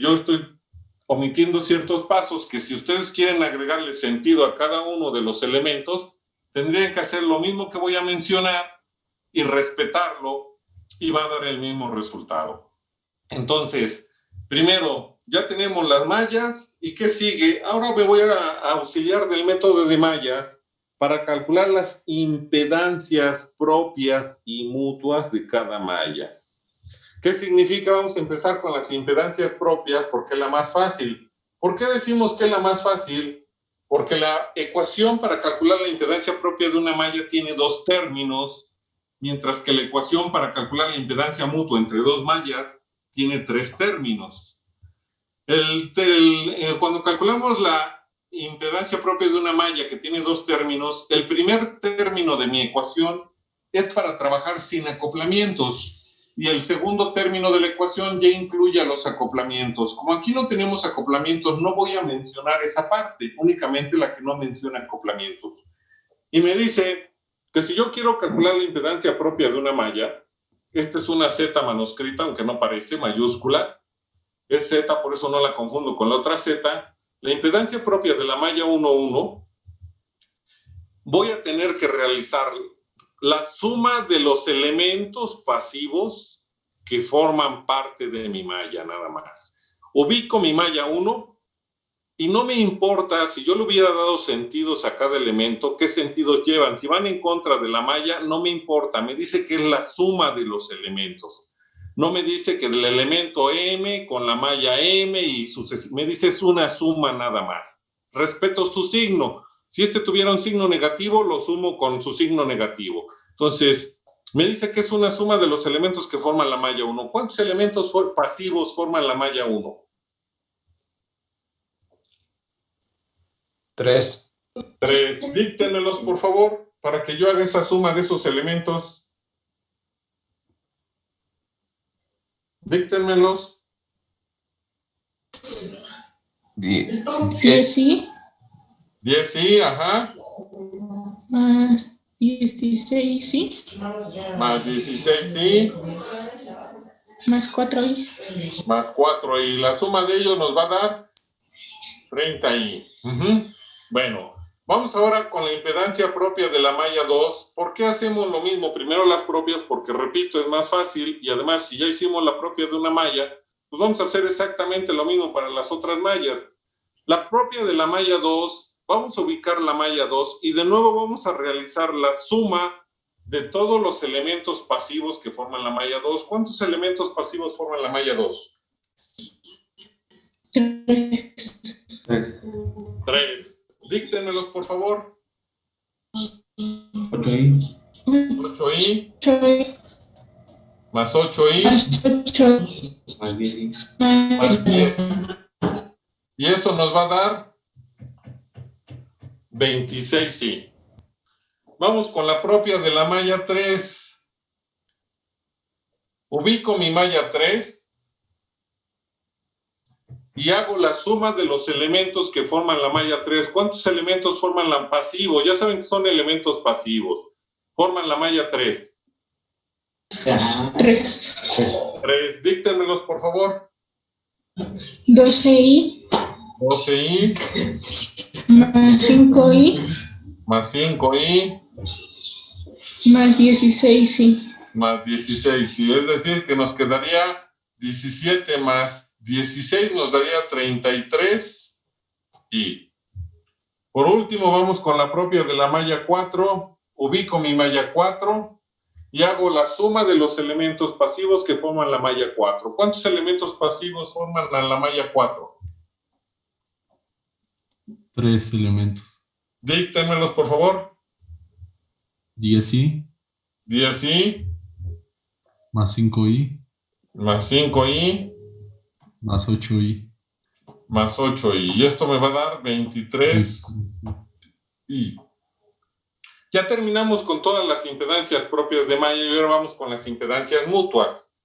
yo estoy omitiendo ciertos pasos que si ustedes quieren agregarle sentido a cada uno de los elementos, tendrían que hacer lo mismo que voy a mencionar y respetarlo, y va a dar el mismo resultado. Entonces, primero, ya tenemos las mallas, ¿y qué sigue? Ahora me voy a auxiliar del método de mallas para calcular las impedancias propias y mutuas de cada malla. ¿Qué significa? Vamos a empezar con las impedancias propias porque es la más fácil. ¿Por qué decimos que es la más fácil? Porque la ecuación para calcular la impedancia propia de una malla tiene dos términos, mientras que la ecuación para calcular la impedancia mutua entre dos mallas tiene tres términos. Cuando calculamos la impedancia propia de una malla que tiene dos términos, el primer término de mi ecuación es para trabajar sin acoplamientos, y el segundo término de la ecuación ya incluye a los acoplamientos. Como aquí no tenemos acoplamientos, no voy a mencionar esa parte, únicamente la que no menciona acoplamientos. Y me dice que si yo quiero calcular la impedancia propia de una malla, esta es una Z manuscrita, aunque no parece, mayúscula, es Z, por eso no la confundo con la otra Z. La impedancia propia de la malla 1,1, voy a tener que realizar la suma de los elementos pasivos que forman parte de mi malla, nada más. Ubico mi malla 1 y no me importa si yo le hubiera dado sentidos a cada elemento, qué sentidos llevan. Si van en contra de la malla, no me importa. Me dice que es la suma de los elementos. No me dice que del elemento M con la malla M y me dice es una suma nada más. Respeto su signo. Si tuviera un signo negativo, lo sumo con su signo negativo. Entonces, me dice que es una suma de los elementos que forman la malla 1. ¿Cuántos elementos pasivos forman la malla 1? 3. 3. Díctenmelos, por favor, para que yo haga esa suma de esos elementos. Díctenmelos. 10. 10 sí. 10 sí, ajá. Más 16 sí. Más 16 sí. Más 4 y. Más 4 y. La suma de ellos nos va a dar 30 y. Bueno, vamos ahora con la impedancia propia de la malla 2. ¿Por qué hacemos lo mismo? Primero las propias, porque repito, es más fácil, y además si ya hicimos la propia de una malla, pues vamos a hacer exactamente lo mismo para las otras mallas. La propia de la malla 2, vamos a ubicar la malla 2 y de nuevo vamos a realizar la suma de todos los elementos pasivos que forman la malla 2. ¿Cuántos elementos pasivos forman la malla 2? 3. Díctenmelos, por favor. 8i. 8i. 8 Más 8i. Más 10i. Más 10. Y eso nos va a dar 26i. Vamos con la propia de la malla 3. Ubico mi malla 3 y hago la suma de los elementos que forman la malla 3. ¿Cuántos elementos forman la pasivos? Ya saben que son elementos pasivos. Forman la malla 3. 3. 3. Díctenmelos, por favor. 12i. 12i. Más 5i. Más 5i. Más 16i. Más 16i. Es decir, que nos quedaría 17 más 16 nos daría 33i. Por último, vamos con la propia de la malla 4. Ubico mi malla 4 y hago la suma de los elementos pasivos que forman la malla 4. ¿Cuántos elementos pasivos forman la malla 4? 3 elementos. Díctenmelos, por favor. 10i. 10i. Más 5i. Más 5i. Más 8i. Más 8i. Y esto me va a dar 23i. Ya terminamos con todas las impedancias propias de malla y ahora vamos con las impedancias mutuas.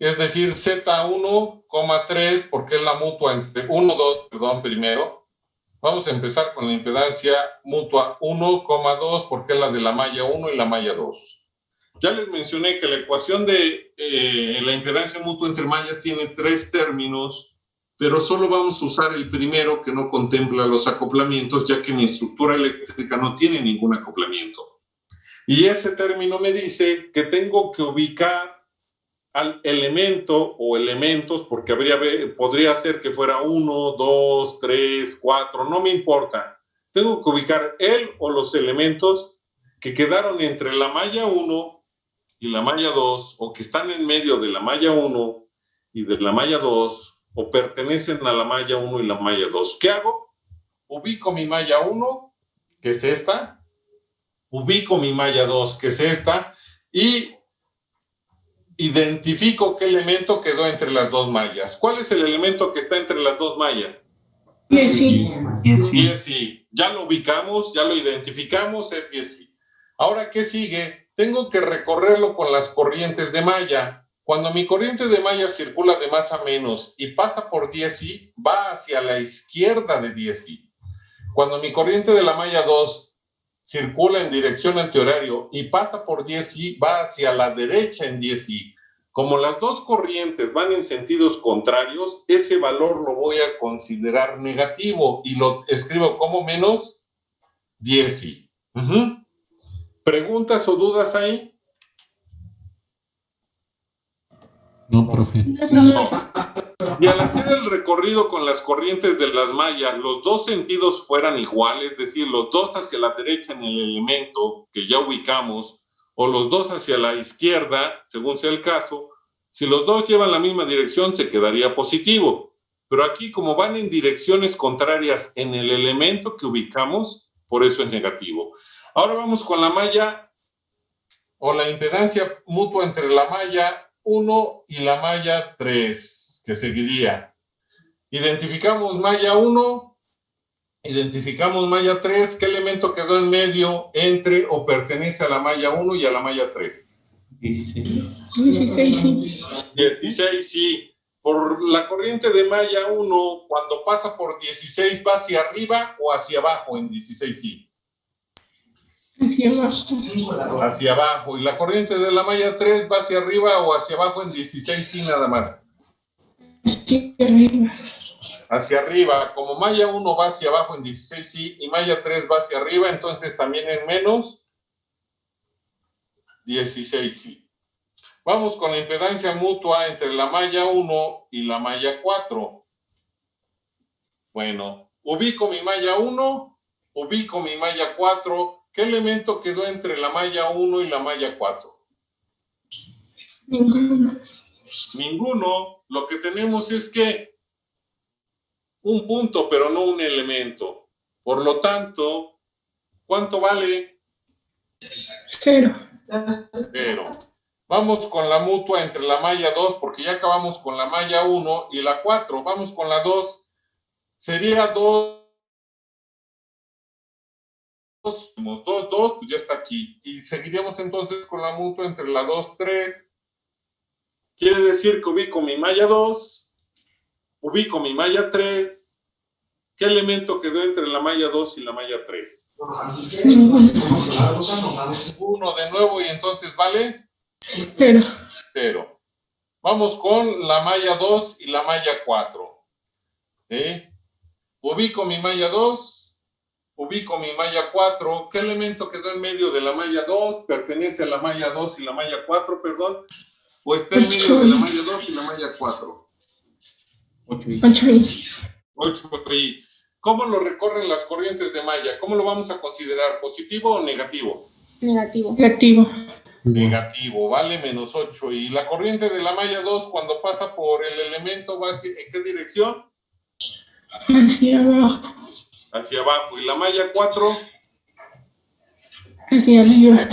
Es decir, Z1,3, porque es la mutua entre 1, 2, perdón, primero. Vamos a empezar con la impedancia mutua 1,2, porque es la de la malla 1 y la malla 2. Ya les mencioné que la ecuación de la impedancia mutua entre mallas tiene 3 términos, pero solo vamos a usar el primero que no contempla los acoplamientos, ya que mi estructura eléctrica no tiene ningún acoplamiento. Y ese término me dice que tengo que ubicar al elemento o elementos, porque podría ser que fuera 1, 2, 3, 4, no me importa. Tengo que ubicar él o los elementos que quedaron entre la malla 1 y la malla 2, o que están en medio de la malla 1 y de la malla 2, o pertenecen a la malla 1 y la malla 2. ¿Qué hago? Ubico mi malla 1, que es esta, ubico mi malla 2, que es esta, y identifico qué elemento quedó entre las dos mallas. ¿Cuál es el elemento que está entre las dos mallas? 10i. Ya lo ubicamos, ya lo identificamos, es 10i. Ahora, ¿qué sigue? Tengo que recorrerlo con las corrientes de malla. Cuando mi corriente de malla circula de más a menos y pasa por 10i, va hacia la izquierda de 10i. Cuando mi corriente de la malla 2 circula en dirección antihorario y pasa por 10i, va hacia la derecha en 10i. Como las dos corrientes van en sentidos contrarios, ese valor lo voy a considerar negativo y lo escribo como menos 10i. ¿Preguntas o dudas ahí? No, profe. Y al hacer el recorrido con las corrientes de las mallas, los dos sentidos fueran iguales, es decir, los dos hacia la derecha en el elemento que ya ubicamos, o los dos hacia la izquierda, según sea el caso, si los dos llevan la misma dirección, se quedaría positivo. Pero aquí, como van en direcciones contrarias en el elemento que ubicamos, por eso es negativo. Ahora vamos con la malla, o la impedancia mutua entre la malla 1 y la malla 3, que seguiría. Identificamos malla 1, identificamos malla 3. ¿Qué elemento quedó en medio entre o pertenece a la malla 1 y a la malla 3? 16i. 16i. Por la corriente de malla 1, cuando pasa por 16, ¿va hacia arriba o hacia abajo en 16i? Hacia abajo. Hacia abajo. ¿Y la corriente de la malla 3 va hacia arriba o hacia abajo en 16i nada más? Hacia arriba. Hacia arriba. Como malla 1 va hacia abajo en 16i y malla 3 va hacia arriba, entonces también en menos 16i. Vamos con la impedancia mutua entre la malla 1 y la malla 4. Bueno, ubico mi malla 1, ubico mi malla 4. ¿Qué elemento quedó entre la malla 1 y la malla 4? Ninguno. Ninguno. Lo que tenemos es que un punto, pero no un elemento. Por lo tanto, ¿cuánto vale? 0. 0. Vamos con la mutua entre la malla 2, porque ya acabamos con la malla 1 y la 4. Vamos con la 2. Sería 2. 2, pues ya está aquí. Y seguiríamos entonces con la mutua entre la 2, 3. Quiere decir que ubico mi malla 2, ubico mi malla 3. ¿Qué elemento quedó entre la malla 2 y la malla 3? Ninguno. 1 de nuevo y entonces vale 0. 0. Vamos con la malla 2 y la malla 4. Ubico mi malla 2, ubico mi malla 4. ¿Qué elemento quedó en medio de la malla 2? Pertenece a la malla 2 y la malla 4, perdón. O está en medio de la malla 2 y la malla 4. 8i. 8i. ¿Cómo lo recorren las corrientes de malla? ¿Cómo lo vamos a considerar? ¿Positivo o negativo? Negativo. Negativo. Negativo, vale menos 8. Y la corriente de la malla 2, cuando pasa por el elemento, ¿va en qué dirección? Hacia abajo. Hacia abajo. ¿Y la malla 4? Hacia arriba.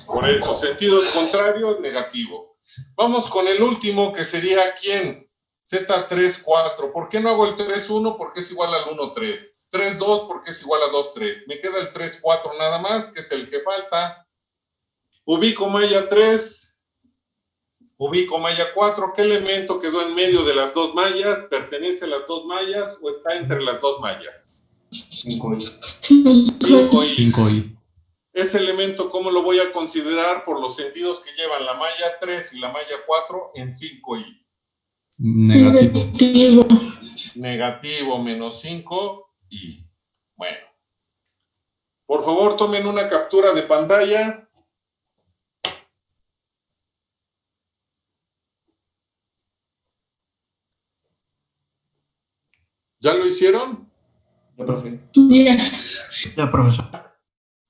Por eso, sentidos contrarios, negativo. Vamos con el último, que sería ¿quién? Z3, 4. ¿Por qué no hago el 3, 1? Porque es igual al 1, 3. 3, 2, porque es igual a 2, 3. Me queda el 3, 4 nada más, que es el que falta. Ubico malla 3. Ubico malla 4. ¿Qué elemento quedó en medio de las dos mallas? ¿Pertenece a las dos mallas o está entre las dos mallas? 5i. 5i. Ese elemento, ¿cómo lo voy a considerar por los sentidos que llevan la malla 3 y la malla 4 en 5i? Negativo. Negativo menos 5i. Bueno. Por favor, tomen una captura de pantalla. ¿Ya lo hicieron? Ya, profe. Ya. Ya, profesor.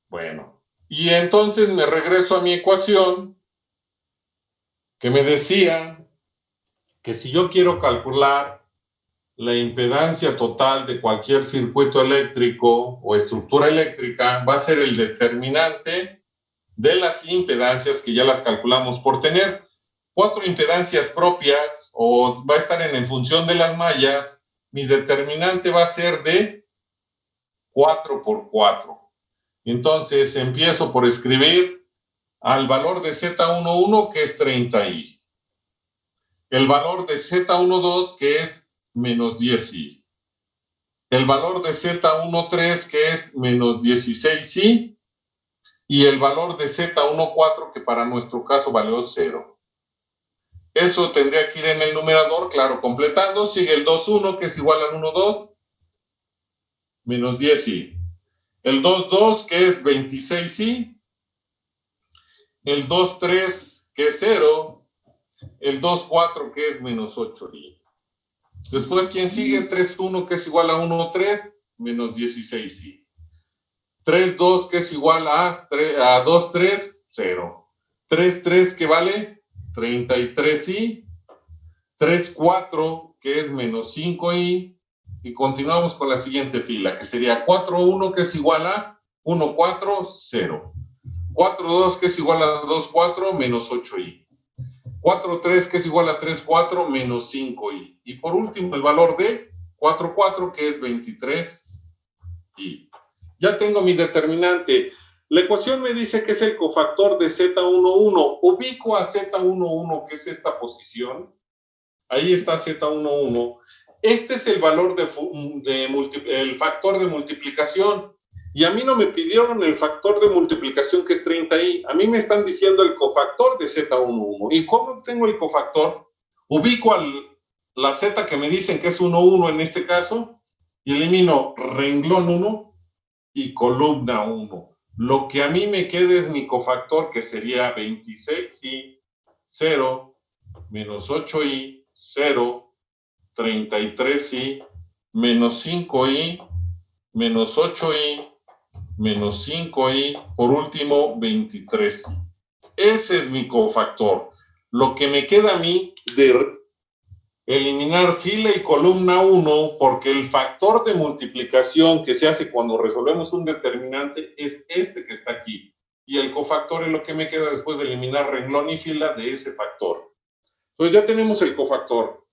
Bueno. Y entonces me regreso a mi ecuación que me decía que si yo quiero calcular la impedancia total de cualquier circuito eléctrico o estructura eléctrica, va a ser el determinante de las impedancias que ya las calculamos. Por tener 4 impedancias propias o va a estar en función de las mallas, mi determinante va a ser de 4 por 4. Entonces empiezo por escribir al valor de Z11, que es 30i. El valor de Z12, que es menos 10i. El valor de Z13, que es menos 16i. Y el valor de Z14, que para nuestro caso valió 0. Eso tendría que ir en el numerador, claro, completando. Sigue el 2,1, que es igual al 1,2, menos 10i. El 2,2, que es 26i. El 2,3, que es 0. El 2,4, que es menos 8i. Después, ¿quién sigue? 3,1, que es igual a 1,3, menos 16i. 3,2, que es igual a 2,3, 0. 3,3, que vale 33i. 3,4, que es menos 5i. Y continuamos con la siguiente fila, que sería 4,1, que es igual a 1,4, 0. 4,2, que es igual a 2,4, menos 8i. 4,3, que es igual a 3,4, menos 5i. Y por último, el valor de 4,4, que es 23i. Ya tengo mi determinante. La ecuación me dice que es el cofactor de Z11. Ubico a Z11, que es esta posición. Ahí está Z11. Este es el valor el factor de multiplicación. Y a mí no me pidieron el factor de multiplicación, que es 30i. A mí me están diciendo el cofactor de Z11. ¿Y cómo obtengo el cofactor? Ubico la Z que me dicen que es 1,1 en este caso, y elimino renglón 1 y columna 1. Lo que a mí me queda es mi cofactor, que sería 26i, 0, menos 8i, 0, 33i, menos 5i, menos 8i, menos 5i, por último 23i. Ese es mi cofactor. Lo que me queda a mí de eliminar fila y columna 1, porque el factor de multiplicación que se hace cuando resolvemos un determinante es este que está aquí. Y el cofactor es lo que me queda después de eliminar renglón y fila de ese factor. Entonces ya tenemos el cofactor.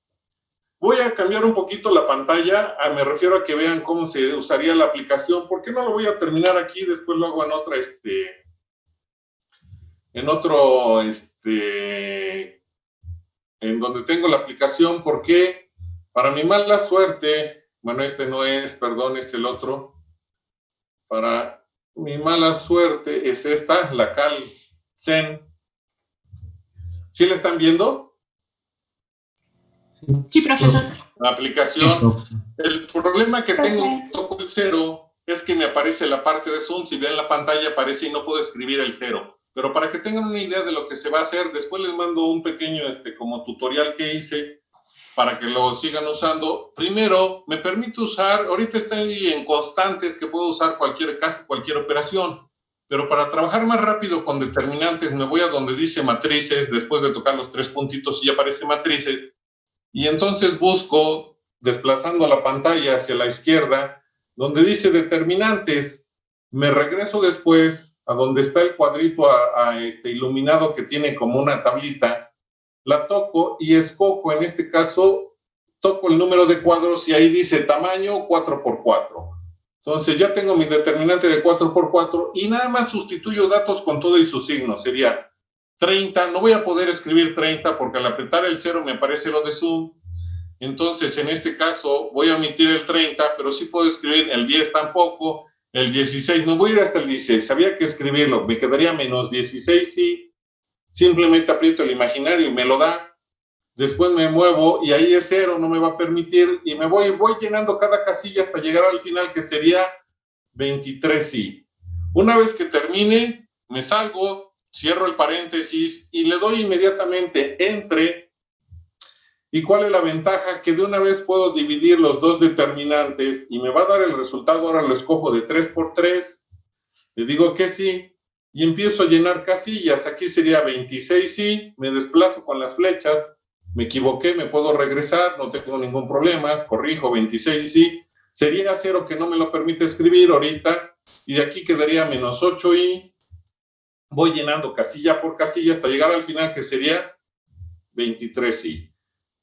Voy a cambiar un poquito la pantalla, me refiero a que vean cómo se usaría la aplicación. ¿Por qué no lo voy a terminar aquí? Después lo hago en otra, en donde tengo la aplicación, porque para mi mala suerte, bueno, este no es, perdón, es el otro. Para mi mala suerte es esta, la CalZen. ¿Sí la están viendo? Sí, profesor. La aplicación. El problema que tengo, toco el 0, es que me aparece la parte de Zoom. Si ven la pantalla aparece y no puedo escribir el 0. Pero para que tengan una idea de lo que se va a hacer, después les mando un pequeño como tutorial que hice para que lo sigan usando. Primero, me permite usar, ahorita estoy en constantes que puedo usar casi cualquier operación, pero para trabajar más rápido con determinantes me voy a donde dice matrices, después de tocar los 3 puntitos y ya aparece matrices, y entonces busco, desplazando la pantalla hacia la izquierda, donde dice determinantes, me regreso después a donde está el cuadrito iluminado que tiene como una tablita, la toco y escojo, en este caso, toco el número de cuadros y ahí dice tamaño 4x4. Entonces ya tengo mi determinante de 4x4 y nada más sustituyo datos con todo y sus signos. Sería 30, no voy a poder escribir 30 porque al apretar el 0 me aparece lo de Zoom. Entonces en este caso voy a omitir el 30, pero sí puedo escribir el 10 tampoco, el 16, no voy a ir hasta el 16, sabía que escribirlo, me quedaría menos 16, sí. Simplemente aprieto el imaginario y me lo da. Después me muevo y ahí es 0, no me va a permitir. Y me voy llenando cada casilla hasta llegar al final, que sería 23 sí. Una vez que termine, me salgo, cierro el paréntesis y le doy inmediatamente entre. ¿Y cuál es la ventaja? Que de una vez puedo dividir los dos determinantes y me va a dar el resultado. Ahora lo escojo de 3x3. Le digo que sí. Y empiezo a llenar casillas. Aquí sería 26 sí, me desplazo con las flechas, me equivoqué, me puedo regresar, no tengo ningún problema, corrijo 26 sí, sería 0 que no me lo permite escribir ahorita, y de aquí quedaría menos 8i, voy llenando casilla por casilla hasta llegar al final que sería 23 sí.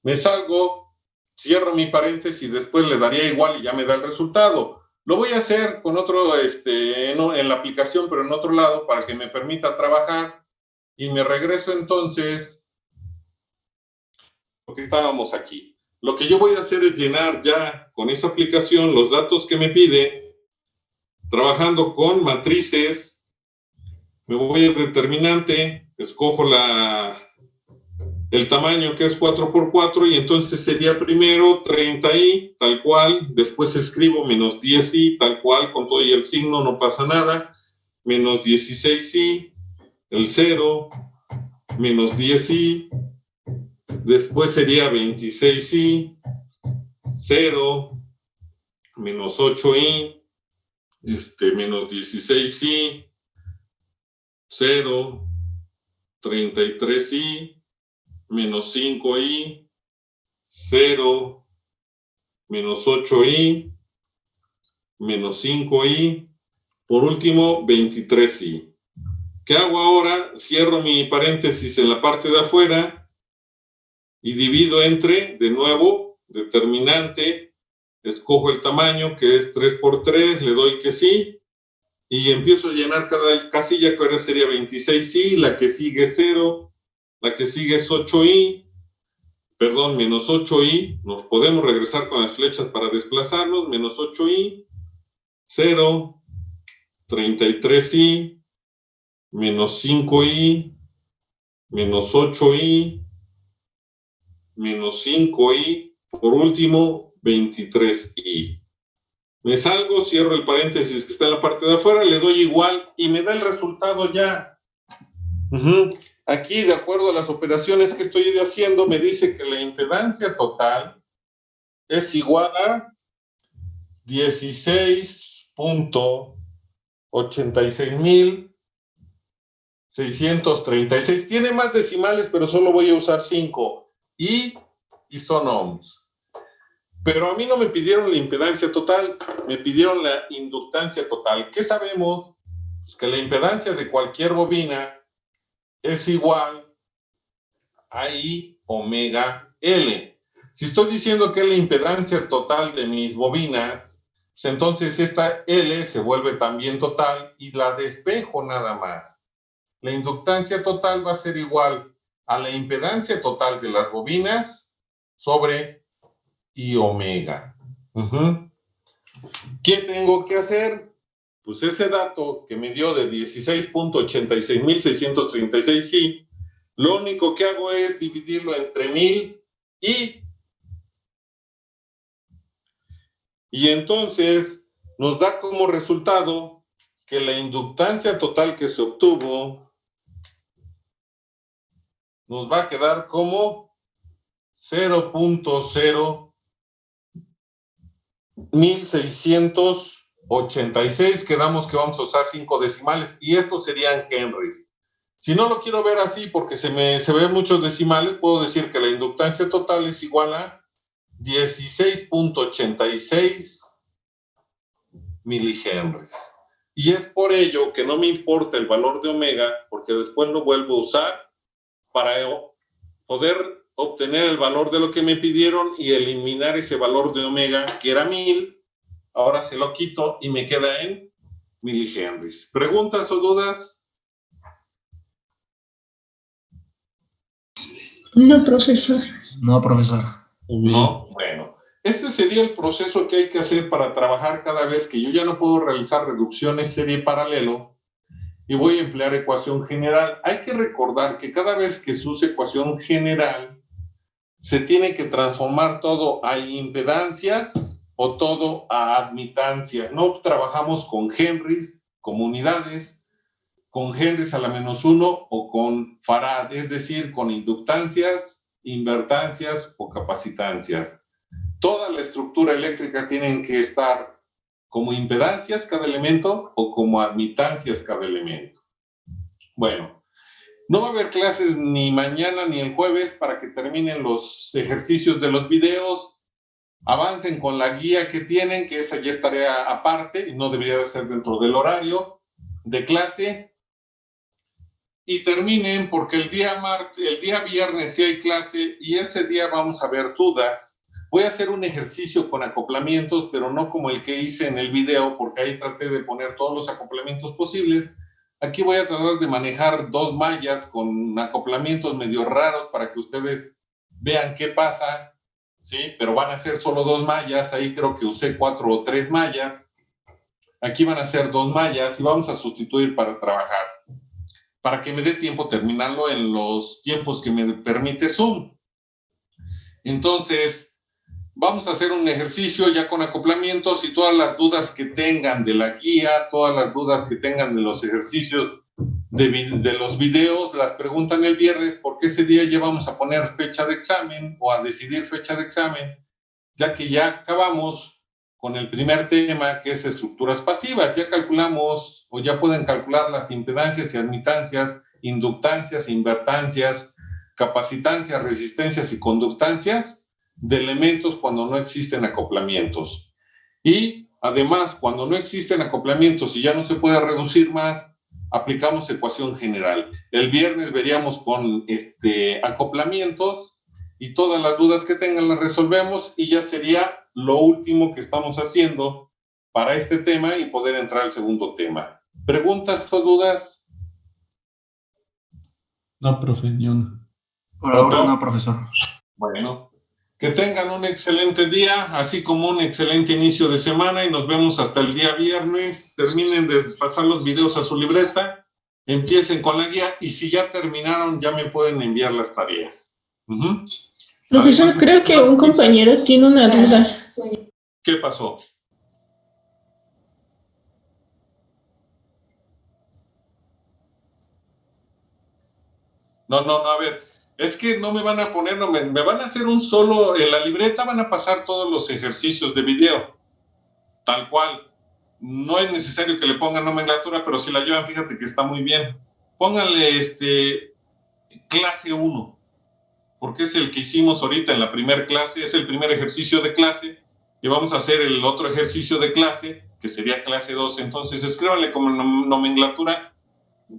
Me salgo, cierro mi paréntesis y después le daría igual y ya me da el resultado. Lo voy a hacer con otro, en la aplicación, pero en otro lado, para que me permita trabajar. Y me regreso entonces, porque estábamos aquí. Lo que yo voy a hacer es llenar ya con esa aplicación los datos que me pide, trabajando con matrices. Me voy al determinante, escojo el tamaño que es 4x4 y entonces sería primero 30i, tal cual, después escribo menos 10i, tal cual, con todo y el signo, no pasa nada, menos 16i, el 0, menos 10i, después sería 26i, 0, menos 8i, menos 16i, 0, 33i, menos 5i, 0, menos 8i, menos 5i, por último 23i. ¿Qué hago ahora? Cierro mi paréntesis en la parte de afuera y divido entre, de nuevo, determinante, escojo el tamaño que es 3x3, le doy que sí, y empiezo a llenar cada casilla, que ahora sería 26i, la que sigue 0, la que sigue es 8i, perdón, menos 8i, nos podemos regresar con las flechas para desplazarnos, menos 8i, 0, 33i, menos 5i, menos 8i, menos 5i, por último, 23i. Me salgo, cierro el paréntesis que está en la parte de afuera, le doy igual y me da el resultado ya. Aquí, de acuerdo a las operaciones que estoy haciendo, me dice que la impedancia total es igual a 16.86.636. Tiene más decimales, pero solo voy a usar 5. Y son ohms. Pero a mí no me pidieron la impedancia total, me pidieron la inductancia total. ¿Qué sabemos? Pues que la impedancia de cualquier bobina es igual a I omega L. Si estoy diciendo que es la impedancia total de mis bobinas, pues entonces esta L se vuelve también total y la despejo nada más. La inductancia total va a ser igual a la impedancia total de las bobinas sobre I omega. ¿Qué tengo que hacer? Pues ese dato que me dio de 16.86.636 i, lo único que hago es dividirlo entre 1000 y Y entonces nos da como resultado que la inductancia total que se obtuvo nos va a quedar como 0.1686. Quedamos que vamos a usar 5 decimales y estos serían henrys. Si no lo quiero ver así porque se ven muchos decimales, puedo decir que la inductancia total es igual a 16.86 milihenries. Y es por ello que no me importa el valor de omega, porque después lo vuelvo a usar para poder obtener el valor de lo que me pidieron y eliminar ese valor de omega, que era 1000. Ahora se lo quito y me queda en milihenries. ¿Preguntas o dudas? No, profesor. No, profesor. No, bueno. Este sería el proceso que hay que hacer para trabajar cada vez que yo ya no puedo realizar reducciones serie paralelo y voy a emplear ecuación general. Hay que recordar que cada vez que se usa ecuación general, se tiene que transformar todo a impedancias o todo a admitancia. No trabajamos con henrys como unidades, con henrys a la -1 o con farad, es decir, con inductancias, invertancias o capacitancias. Toda la estructura eléctrica tiene que estar como impedancias cada elemento o como admitancias cada elemento. Bueno, no va a haber clases ni mañana ni el jueves para que terminen los ejercicios de los videos. Avancen con la guía que tienen, que esa ya es tarea aparte y no debería de ser dentro del horario de clase. Y terminen porque el día viernes sí hay clase y ese día vamos a ver dudas. Voy a hacer un ejercicio con acoplamientos, pero no como el que hice en el video, porque ahí traté de poner todos los acoplamientos posibles. Aquí voy a tratar de manejar 2 mallas con acoplamientos medio raros para que ustedes vean qué pasa, ¿sí? Pero van a ser solo 2 mallas, ahí creo que usé 4 o 3 mallas. Aquí van a ser 2 mallas y vamos a sustituir para trabajar, para que me dé tiempo terminarlo en los tiempos que me permite Zoom. Entonces, vamos a hacer un ejercicio ya con acoplamientos y todas las dudas que tengan de la guía, todas las dudas que tengan de los ejercicios de los videos, las preguntan el viernes porque ese día ya vamos a poner fecha de examen o a decidir fecha de examen, ya que ya acabamos con el primer tema que es estructuras pasivas. Ya calculamos o ya pueden calcular las impedancias y admitancias, inductancias, invertancias, capacitancias, resistencias y conductancias de elementos cuando no existen acoplamientos. Y además, cuando no existen acoplamientos y ya no se puede reducir más, aplicamos ecuación general. El viernes veríamos con acoplamientos y todas las dudas que tengan las resolvemos y ya sería lo último que estamos haciendo para este tema y poder entrar al segundo tema. ¿Preguntas o dudas? No, profe, yo no. Por ahora no, profesor. Bueno, que tengan un excelente día, así como un excelente inicio de semana y nos vemos hasta el día viernes. Terminen de pasar los videos a su libreta, empiecen con la guía y si ya terminaron ya me pueden enviar las tareas. Profesor, además, creo que un compañero tiene una duda. ¿Qué pasó? No, a ver, es que no me van a poner, no, me van a hacer un solo, en la libreta van a pasar todos los ejercicios de video, tal cual. No es necesario que le pongan nomenclatura, pero si la llevan, fíjate que está muy bien. Pónganle clase 1, porque es el que hicimos ahorita en la primera clase, es el primer ejercicio de clase, y vamos a hacer el otro ejercicio de clase, que sería clase 2. Entonces, escríbanle como nomenclatura.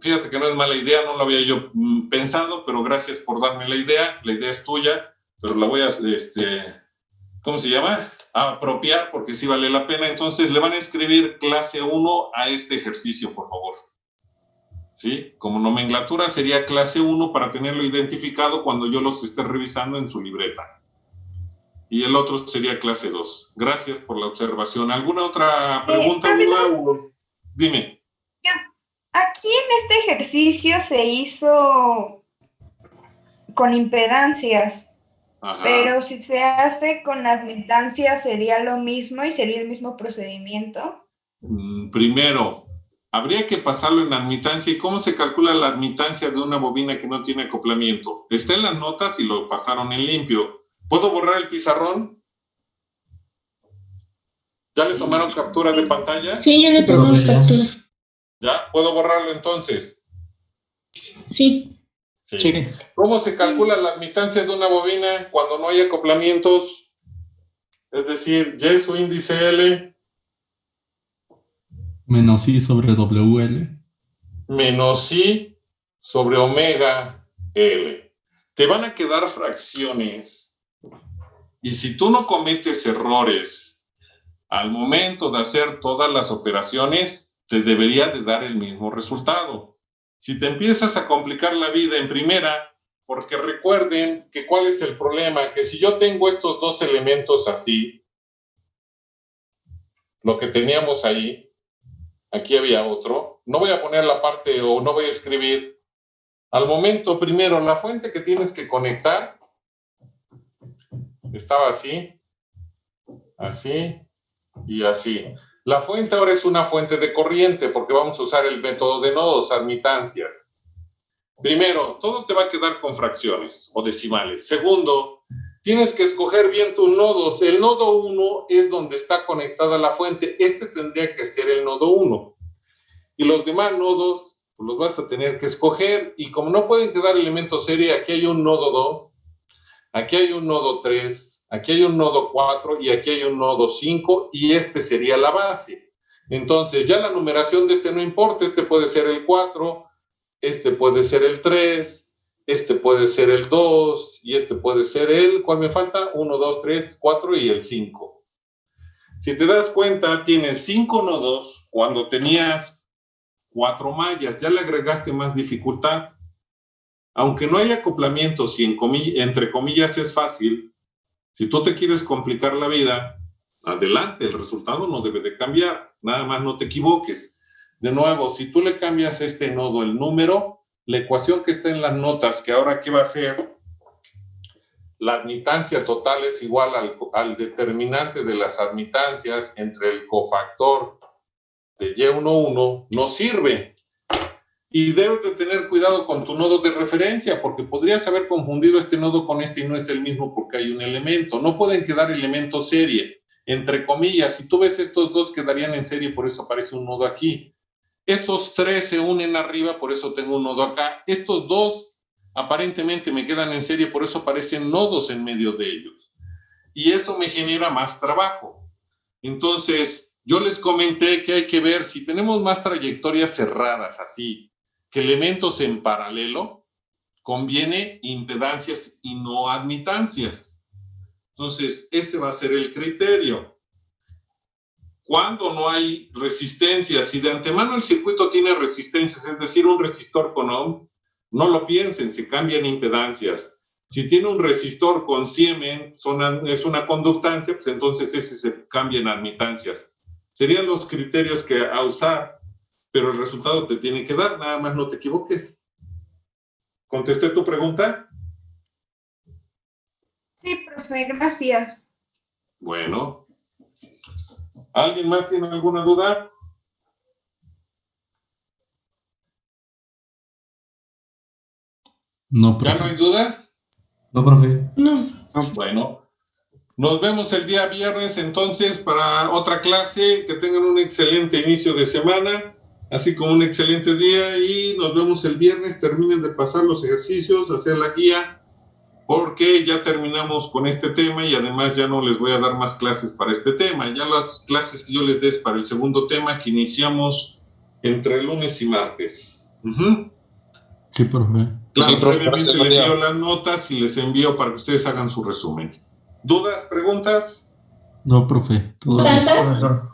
Fíjate que no es mala idea, no lo había yo pensado, pero gracias por darme la idea es tuya, pero la voy a, ¿cómo se llama? A apropiar, porque sí vale la pena. Entonces, le van a escribir clase 1 a este ejercicio, por favor. ¿Sí? Como nomenclatura sería clase 1 para tenerlo identificado cuando yo los esté revisando en su libreta. Y el otro sería clase 2. Gracias por la observación. ¿Alguna otra pregunta? Dime. Aquí en este ejercicio se hizo con impedancias. Ajá. Pero si se hace con admitancia, ¿sería lo mismo y sería el mismo procedimiento? Primero, habría que pasarlo en admitancia. ¿Y cómo se calcula la admitancia de una bobina que no tiene acoplamiento? Está en las notas y lo pasaron en limpio. ¿Puedo borrar el pizarrón? ¿Ya le tomaron captura de pantalla? Sí, ya le tomamos captura. ¿Ya? ¿Puedo borrarlo entonces? Sí. Sí. ¿Cómo se calcula la admitancia de una bobina cuando no hay acoplamientos? Es decir, Y su índice L Menos I sobre WL. menos I sobre omega L. Te van a quedar fracciones. Y si tú no cometes errores al momento de hacer todas las operaciones, te debería de dar el mismo resultado. Si te empiezas a complicar la vida en primera, porque recuerden que cuál es el problema, que si yo tengo estos dos elementos así, lo que teníamos ahí, aquí había otro, no voy a poner la parte o no voy a escribir. Al momento, primero, la fuente que tienes que conectar estaba así, así y así. La fuente ahora es una fuente de corriente porque vamos a usar el método de nodos, admitancias. Primero, todo te va a quedar con fracciones o decimales. Segundo, tienes que escoger bien tus nodos. El nodo 1 es donde está conectada la fuente. Este tendría que ser el nodo 1. Y los demás nodos pues, los vas a tener que escoger. Y como no pueden quedar elementos serie, aquí hay un nodo 2, aquí hay un nodo 3, aquí hay un nodo 4 y aquí hay un nodo 5 y este sería la base. Entonces ya la numeración de este no importa, este puede ser el 4, este puede ser el 3, este puede ser el 2 y este puede ser el, ¿cuál me falta? 1, 2, 3, 4 y el 5. Si te das cuenta, tienes 5 nodos cuando tenías 4 mallas, ya le agregaste más dificultad. Aunque no haya acoplamientos y entre comillas es fácil, si tú te quieres complicar la vida, adelante, el resultado no debe de cambiar, nada más no te equivoques. De nuevo, si tú le cambias a este nodo el número, la ecuación que está en las notas, que ahora ¿qué va a ser? La admitancia total es igual al determinante de las admitancias entre el cofactor de Y11, no sirve. Y debes de tener cuidado con tu nodo de referencia, porque podrías haber confundido este nodo con este y no es el mismo porque hay un elemento. No pueden quedar elementos serie, entre comillas. Si tú ves estos dos quedarían en serie, por eso aparece un nodo aquí. Estos tres se unen arriba, por eso tengo un nodo acá. Estos dos aparentemente me quedan en serie, por eso aparecen nodos en medio de ellos. Y eso me genera más trabajo. Entonces, yo les comenté que hay que ver si tenemos más trayectorias cerradas así, que elementos en paralelo, conviene impedancias y no admitancias. Entonces, ese va a ser el criterio. Cuando no hay resistencias, si de antemano el circuito tiene resistencias, es decir, un resistor con ohm, no lo piensen, se cambian impedancias. Si tiene un resistor con Siemens, es una conductancia, pues entonces ese se cambia en admitancias. Serían los criterios que a usar, pero el resultado te tiene que dar, nada más no te equivoques. ¿Contesté tu pregunta? Sí, profe, gracias. Bueno. ¿Alguien más tiene alguna duda? No, ¿Ya no hay dudas? No, profe. No. Bueno. Nos vemos el día viernes entonces para otra clase. Que tengan un excelente inicio de semana, así como un excelente día y nos vemos el viernes. Terminen de pasar los ejercicios, hacer la guía, porque ya terminamos con este tema y además ya no les voy a dar más clases para este tema. Ya las clases que yo les des para el segundo tema que iniciamos entre lunes y martes. Sí, profe. Claro, Sí, profe, previamente gracias, les María. envío las notas y les envío para que ustedes hagan su resumen. ¿Dudas, preguntas? No, profe. Todo bien. ¿Tantas? Profesor.